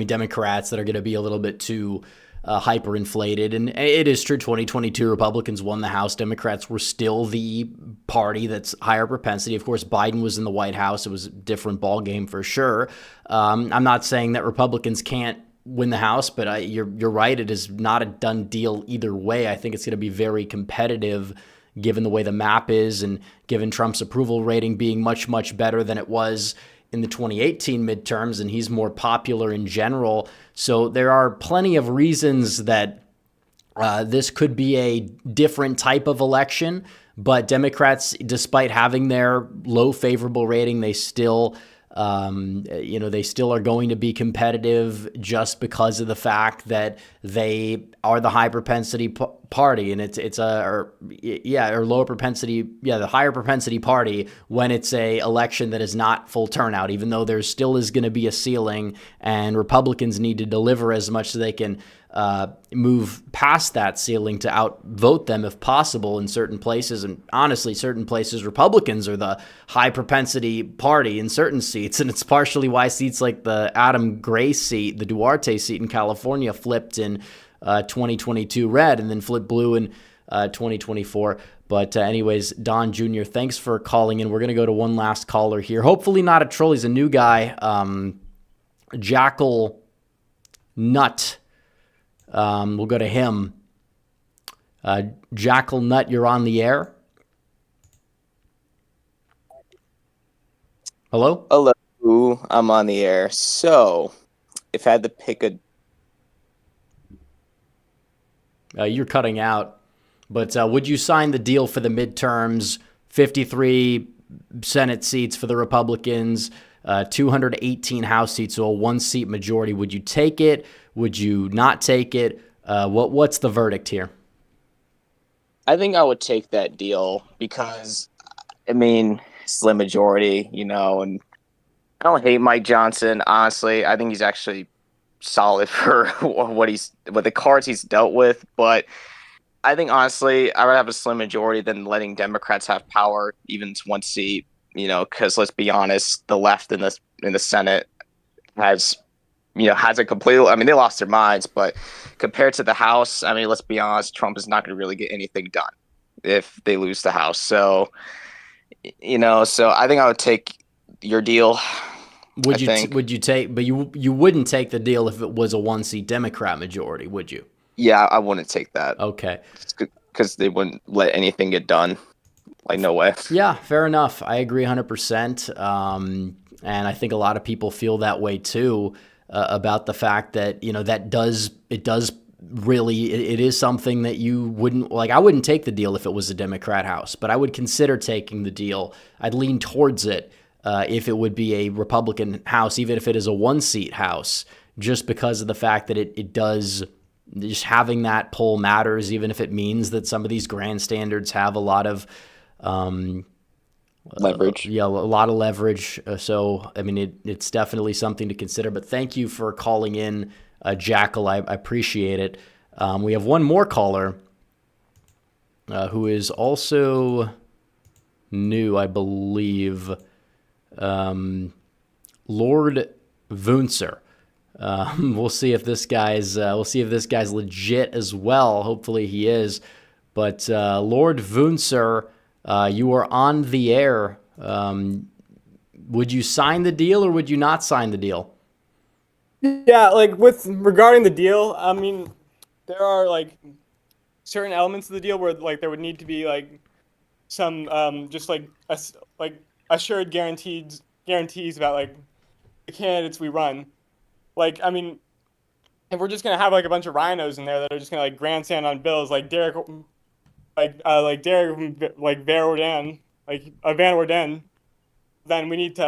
Democrats that are going to be a little bit too hyperinflated. And it is true, 2022 Republicans won the House. Democrats were still the party that's higher propensity. Of course, Biden was in the White House. It was a different ballgame for sure. I'm not saying that Republicans can't win the House, but you're right. It is not a done deal either way. I think it's going to be very competitive given the way the map is and given Trump's approval rating being much, much better than it was in the 2018 midterms, and he's more popular in general. So there are plenty of reasons that this could be a different type of election, but Democrats, despite having their low favorable rating, they still they still are going to be competitive just because of the fact that they are the high propensity party, and it's a lower propensity, the higher propensity party when it's a election that is not full turnout, even though there still is going to be a ceiling, and Republicans need to deliver as much so they can move past that ceiling to outvote them if possible in certain places. And honestly, certain places, Republicans are the high propensity party in certain seats. And it's partially why seats like the Adam Gray seat, the Duarte seat in California, flipped in 2022 red and then flipped blue in 2024. But anyways, Don Jr., thanks for calling in. We're going to go to one last caller here. Hopefully not a troll. He's a new guy. Jackal Nut. We'll go to him. Jackal Nut, you're on the air. Hello? Hello, I'm on the air. So, if I had to pick you're cutting out, but would you sign the deal for the midterms? 53 Senate seats for the Republicans, 218 House seats, so a one-seat majority. Would you take it? Would you not take it? What's the verdict here? I think I would take that deal because, slim majority, and I don't hate Mike Johnson, honestly. I think he's actually solid for what the cards he's dealt with, but I think, honestly, I would have a slim majority than letting Democrats have power, even to one seat, because let's be honest, the left in the Senate has a completely, they lost their minds, but compared to the House, let's be honest, Trump is not going to really get anything done if they lose the House. So, so I think I would take your deal. Would you take, but you wouldn't take the deal if it was a one-seat Democrat majority, would you? Yeah, I wouldn't take that. Okay. Because they wouldn't let anything get done. Like, no way. Yeah, fair enough. I agree 100%. And I think a lot of people feel that way too, about the fact that, it is something that you wouldn't, I wouldn't take the deal if it was a Democrat House, but I would consider taking the deal. I'd lean towards it if it would be a Republican House, even if it is a one-seat House, just because of the fact that it does, just having that poll matters, even if it means that some of these grandstanders have a lot of leverage. Yeah, a lot of leverage. So, I mean, it's definitely something to consider. But thank you for calling in, Jackal. I appreciate it. We have one more caller who is also new, I believe. Lord Vunser. We'll see if this guy's legit as well. Hopefully he is. But Lord Vunser, you are on the air. Would you sign the deal or would you not sign the deal? Yeah, like with regarding the deal, I mean, there are like certain elements of the deal where like there would need to be like some just like assured guarantees about like the candidates we run. Like, I mean, if we're just gonna have like a bunch of rhinos in there that are just gonna like grandstand on bills, like Derek, like Van Orden, then we need to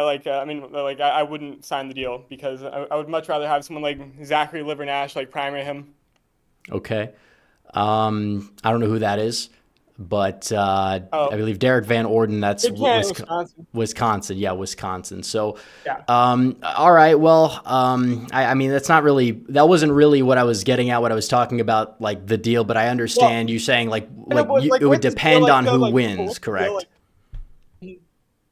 I wouldn't sign the deal because I would much rather have someone like Zachary Livernash like primary him. Okay. I don't know who that is, but I believe Derek Van Orden, that's Wisconsin. Yeah, Wisconsin. So, yeah. All right. Well, I mean, that wasn't really what I was getting at, what I was talking about, like the deal, but I understand you saying it would depend on who wins, correct?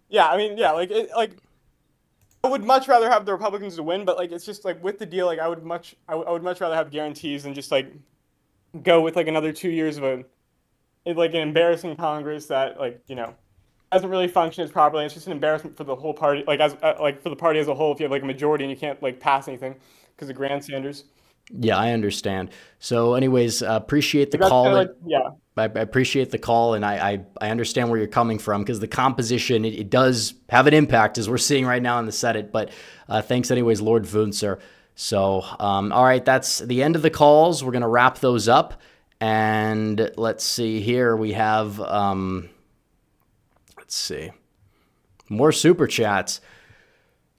Yeah, I mean, yeah, I would much rather have the Republicans to win, but like it's just like with the deal, like I would much rather have guarantees than just like go with like another 2 years of an embarrassing Congress that doesn't really function as properly. It's just an embarrassment for the whole party, for the party as a whole. If you have like a majority and you can't like pass anything because of grandstanders. Yeah, I understand. So, anyways, appreciate the call. Yeah. I appreciate the call, and I understand where you're coming from because the composition, it does have an impact, as we're seeing right now in the Senate. But thanks anyways, Lord Vunser. So, all right, that's the end of the calls. We're going to wrap those up. And let's see here. We have, let's see, more super chats.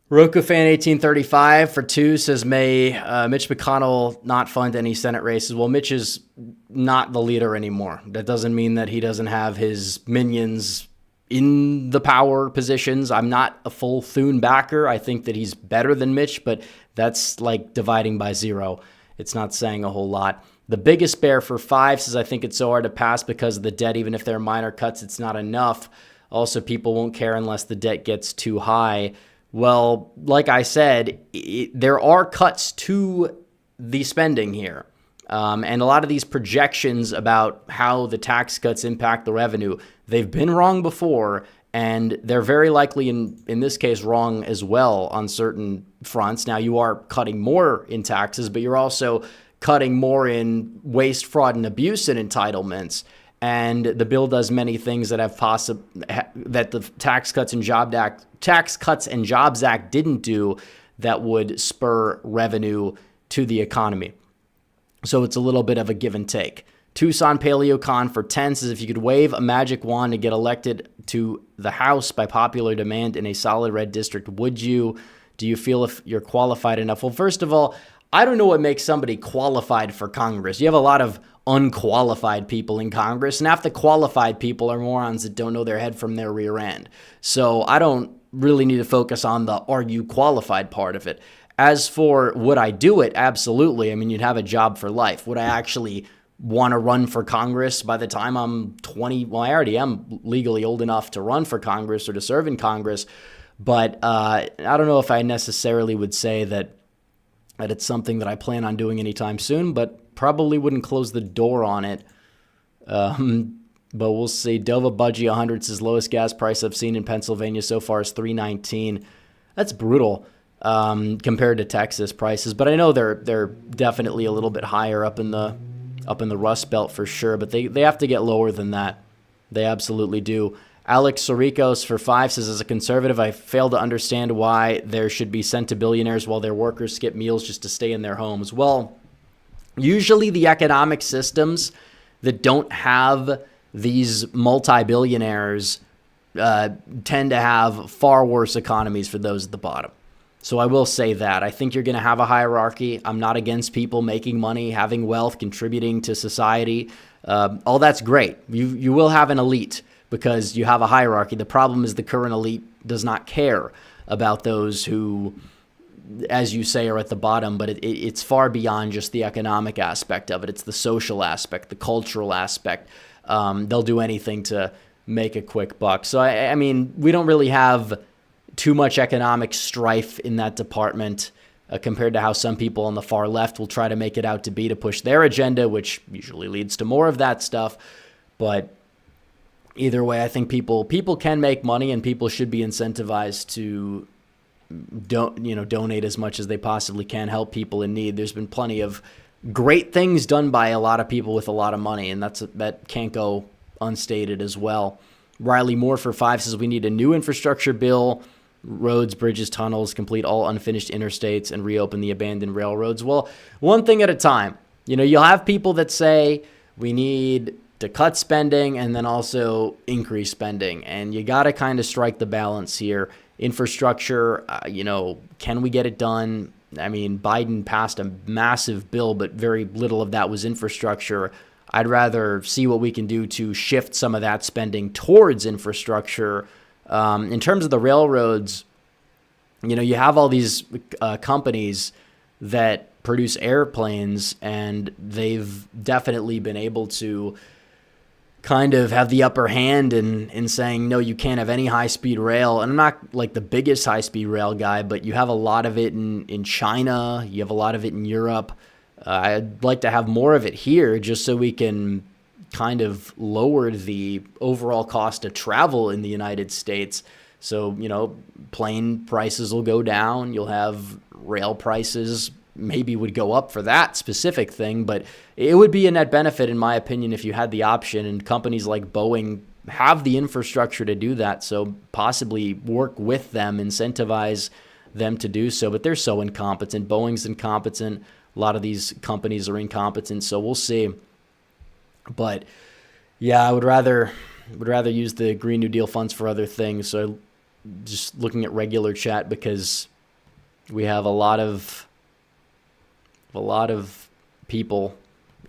Roku Fan 1835 for 2 says, may Mitch McConnell not fund any Senate races? Well, Mitch is not the leader anymore. That doesn't mean that he doesn't have his minions in the power positions. I'm not a full Thune backer. I think that he's better than Mitch, but that's like dividing by 0. It's not saying a whole lot. The biggest bear for 5 says, I think it's so hard to pass because of the debt. Even if there are minor cuts, it's not enough. Also, people won't care unless the debt gets too high. Well, like I said, there are cuts to the spending here. And a lot of these projections about how the tax cuts impact the revenue, they've been wrong before, and they're very likely, in this case, wrong as well on certain fronts. Now, you are cutting more in taxes, but you're also cutting more in waste, fraud, and abuse and entitlements. And the bill does many things that that the Tax Cuts and Jobs Act didn't do that would spur revenue to the economy. So it's a little bit of a give and take. Tucson Paleocon for 10 says, if you could wave a magic wand to get elected to the House by popular demand in a solid red district, would you? Do you feel if you're qualified enough? Well, first of all, I don't know what makes somebody qualified for Congress. You have a lot of unqualified people in Congress, and half the qualified people are morons that don't know their head from their rear end. So I don't really need to focus on the are you qualified part of it. As for would I do it? Absolutely. I mean, you'd have a job for life. Would I actually want to run for Congress by the time I'm 20? Well, I already am legally old enough to run for Congress or to serve in Congress, but I don't know if I necessarily would say that it's something that I plan on doing anytime soon, but probably wouldn't close the door on it. But we'll see. Dova Budgie 100 says, lowest gas price I've seen in Pennsylvania so far is $3.19. That's brutal compared to Texas prices, but I know they're definitely a little bit higher up in the Rust Belt for sure, but they have to get lower than that. They absolutely do. Alex Sorikos for 5 says, as a conservative, I fail to understand why there should be sent to billionaires while their workers skip meals just to stay in their homes. Well, usually the economic systems that don't have these multi-billionaires tend to have far worse economies for those at the bottom. So I will say that. I think you're going to have a hierarchy. I'm not against people making money, having wealth, contributing to society. All that's great. You will have an elite. because you have a hierarchy. The problem is the current elite does not care about those who, as you say, are at the bottom, but it's far beyond just the economic aspect of it. It's the social aspect, the cultural aspect. They'll do anything to make a quick buck. So, I mean, we don't really have too much economic strife in that department compared to how some people on the far left will try to make it out to be to push their agenda, which usually leads to more of that stuff. But either way, I think people can make money, and people should be incentivized to donate as much as they possibly can, help people in need. There's been plenty of great things done by a lot of people with a lot of money, and that can't go unstated as well. Riley Moore for 5 says we need a new infrastructure bill, roads, bridges, tunnels, complete all unfinished interstates, and reopen the abandoned railroads. Well, one thing at a time. You'll have people that say we need to cut spending and then also increase spending, and you got to kind of strike the balance here. Infrastructure, can we get it done? I mean, Biden passed a massive bill, but very little of that was infrastructure. I'd rather see what we can do to shift some of that spending towards infrastructure. In terms of the railroads, you have all these companies that produce airplanes, and they've definitely been able to kind of have the upper hand in saying, no, you can't have any high-speed rail. And I'm not like the biggest high-speed rail guy, but you have a lot of it in China. You have a lot of it in Europe. I'd like to have more of it here just so we can kind of lower the overall cost of travel in the United States. So, plane prices will go down. You'll have rail prices maybe would go up for that specific thing, but it would be a net benefit, in my opinion, if you had the option, and companies like Boeing have the infrastructure to do that. So possibly work with them, incentivize them to do so, but they're so incompetent. Boeing's incompetent. A lot of these companies are incompetent, so we'll see. But yeah, I would rather use the Green New Deal funds for other things. So just looking at regular chat, because we have a lot of people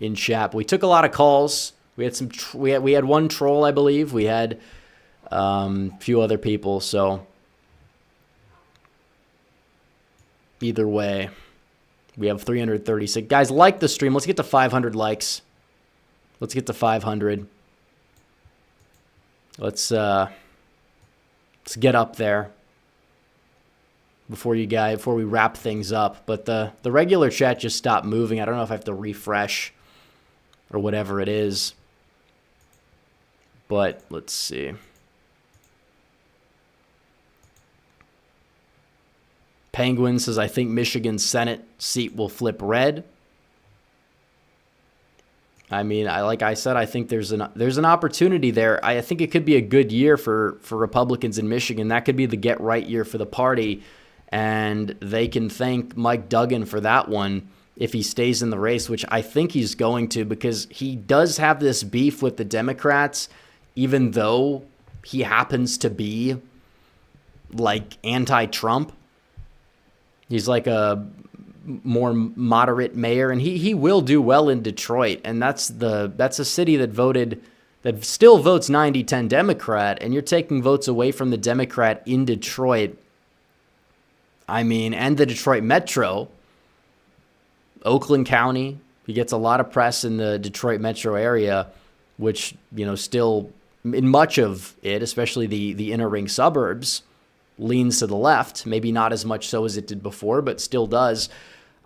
in chat. We took a lot of calls. We had we had one troll, I believe. We had a few other people. So either way, we have 336 guys. Like the stream. Let's get to 500 likes. Let's get to 500. Let's get up there before we wrap things up. But the regular chat just stopped moving. I don't know if I have to refresh or whatever it is. But let's see. Penguin says, I think Michigan's Senate seat will flip red. I mean, like I said, I think there's an opportunity there. I think it could be a good year for Republicans in Michigan. That could be the get right year for the party, and they can thank Mike Duggan for that one if he stays in the race, which I think he's going to, because he does have this beef with the Democrats, even though he happens to be like anti-Trump. He's like a more moderate mayor, and he will do well in Detroit, and that's a city that still votes 90-10 Democrat, and you're taking votes away from the Democrat in Detroit. I mean, and the Detroit Metro, Oakland County, he gets a lot of press in the Detroit metro area, which, still in much of it, especially the inner ring suburbs, leans to the left. Maybe not as much so as it did before, but still does.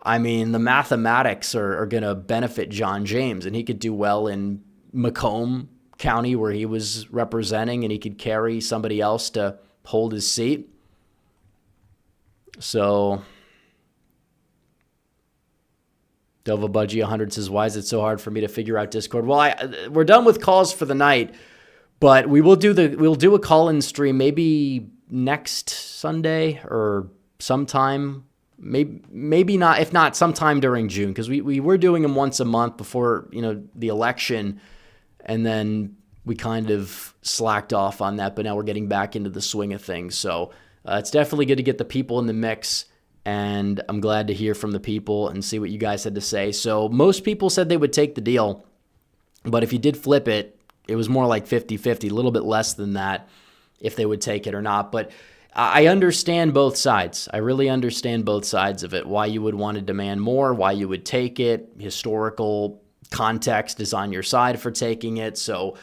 I mean, the mathematics are going to benefit John James, and he could do well in Macomb County where he was representing, and he could carry somebody else to hold his seat. So, Dova Budgie 100 says, why is it so hard for me to figure out Discord? Well, we're done with calls for the night, but we'll do a call-in stream maybe next Sunday or sometime. Maybe not, if not sometime during June, because we were doing them once a month before the election, and then we kind of slacked off on that, but now we're getting back into the swing of things. So it's definitely good to get the people in the mix, and I'm glad to hear from the people and see what you guys had to say. So most people said they would take the deal, but if you did flip it, it was more like 50-50, a little bit less than that if they would take it or not. But I understand both sides. I really understand both sides of it, why you would want to demand more, why you would take it. Historical context is on your side for taking it. So,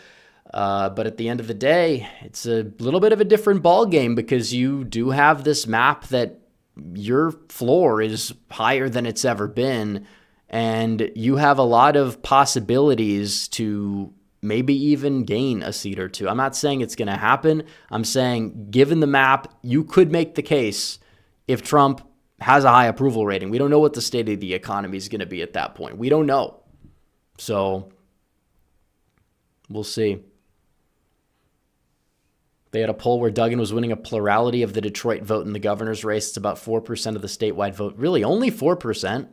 but at the end of the day, it's a little bit of a different ball game because you do have this map that your floor is higher than it's ever been, and you have a lot of possibilities to maybe even gain a seat or two. I'm not saying it's going to happen. I'm saying, given the map, you could make the case if Trump has a high approval rating. We don't know what the state of the economy is going to be at that point. We don't know. So we'll see. They had a poll where Duggan was winning a plurality of the Detroit vote in the governor's race. It's about 4% of the statewide vote. Really, only 4%?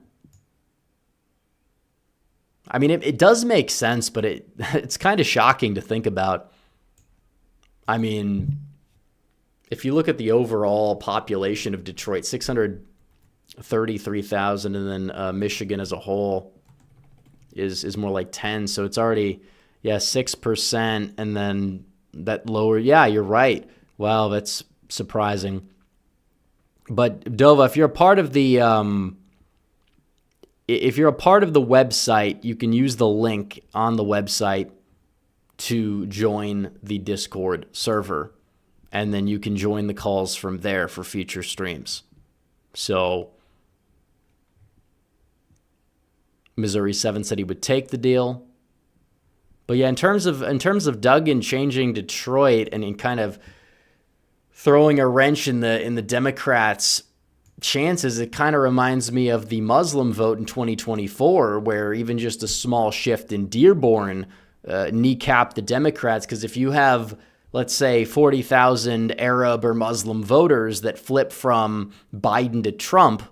I mean, it does make sense, but it's kind of shocking to think about. I mean, if you look at the overall population of Detroit, 633,000, and then Michigan as a whole is more like 10. So it's already, 6%, and then that lower. Yeah, you're right. Wow, that's surprising. But Dova, if you're a part of the website, you can use the link on the website to join the Discord server, and then you can join the calls from there for future streams. So Missouri 7 said he would take the deal. But yeah, in terms of Duggan changing Detroit and in kind of throwing a wrench in the Democrats' chances, it kind of reminds me of the Muslim vote in 2024, where even just a small shift in Dearborn kneecapped the Democrats. Because if you have, let's say, 40,000 Arab or Muslim voters that flip from Biden to Trump,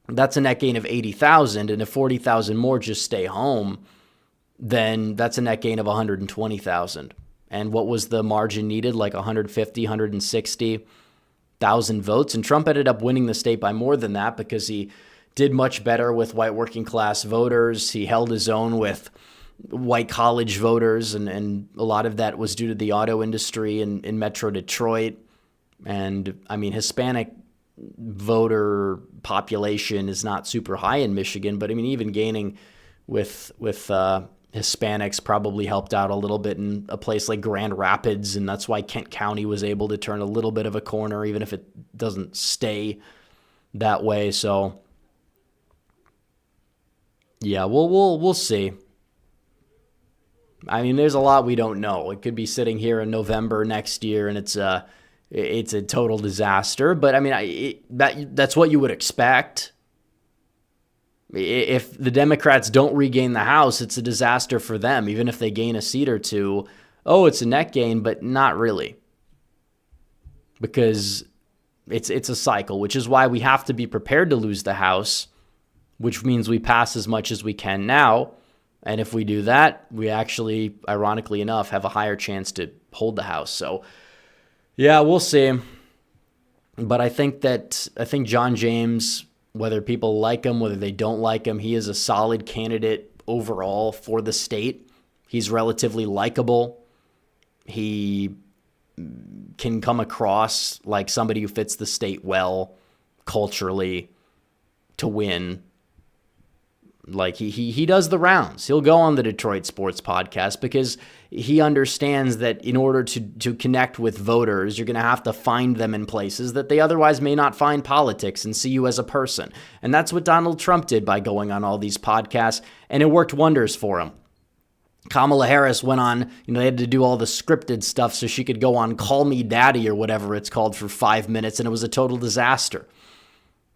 that's a net gain of 80,000. And if 40,000 more just stay home, then that's a net gain of 120,000. And what was the margin needed? Like 150, 160,000 votes. And Trump ended up winning the state by more than that because he did much better with white working class voters. He held his own with white college voters. And a lot of that was due to the auto industry in Metro Detroit. And I mean, Hispanic voter population is not super high in Michigan, but I mean, even gaining with Hispanics probably helped out a little bit in a place like Grand Rapids, and that's why Kent County was able to turn a little bit of a corner, even if it doesn't stay that way. So, yeah, we'll see. I mean, there's a lot we don't know. It could be sitting here in November next year, and it's a total disaster. But I mean, that's what you would expect. If the Democrats don't regain the House, it's a disaster for them. Even if they gain a seat or two, it's a net gain, but not really. Because it's a cycle, which is why we have to be prepared to lose the House, which means we pass as much as we can now. And if we do that, we actually, ironically enough, have a higher chance to hold the House. So, yeah, we'll see. But I think John James, whether people like him, whether they don't like him, he is a solid candidate overall for the state. He's relatively likable. He can come across like somebody who fits the state well culturally to win. Like he does the rounds. He'll go on the Detroit Sports Podcast because he understands that in order to connect with voters, you're going to have to find them in places that they otherwise may not find politics and see you as a person. And that's what Donald Trump did by going on all these podcasts, and it worked wonders for him. Kamala Harris went on, they had to do all the scripted stuff so she could go on Call Me Daddy or whatever it's called for 5 minutes, and it was a total disaster.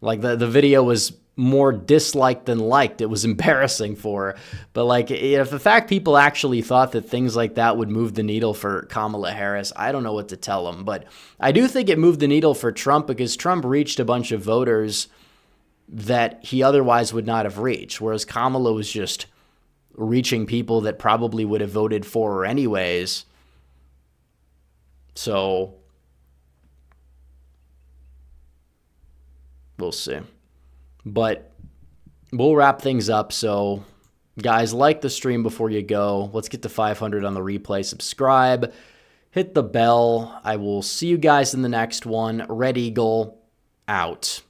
Like the video was more disliked than liked. It was embarrassing for her. But if the fact people actually thought that things like that would move the needle for Kamala Harris, I don't know what to tell them. But I do think it moved the needle for Trump because Trump reached a bunch of voters that he otherwise would not have reached, whereas Kamala was just reaching people that probably would have voted for her anyways. So we'll see. But we'll wrap things up. So Guys, like the stream before you go. Let's get to 500 on the replay. Subscribe. Hit the bell. I will see you guys in the next one. Red Eagle out.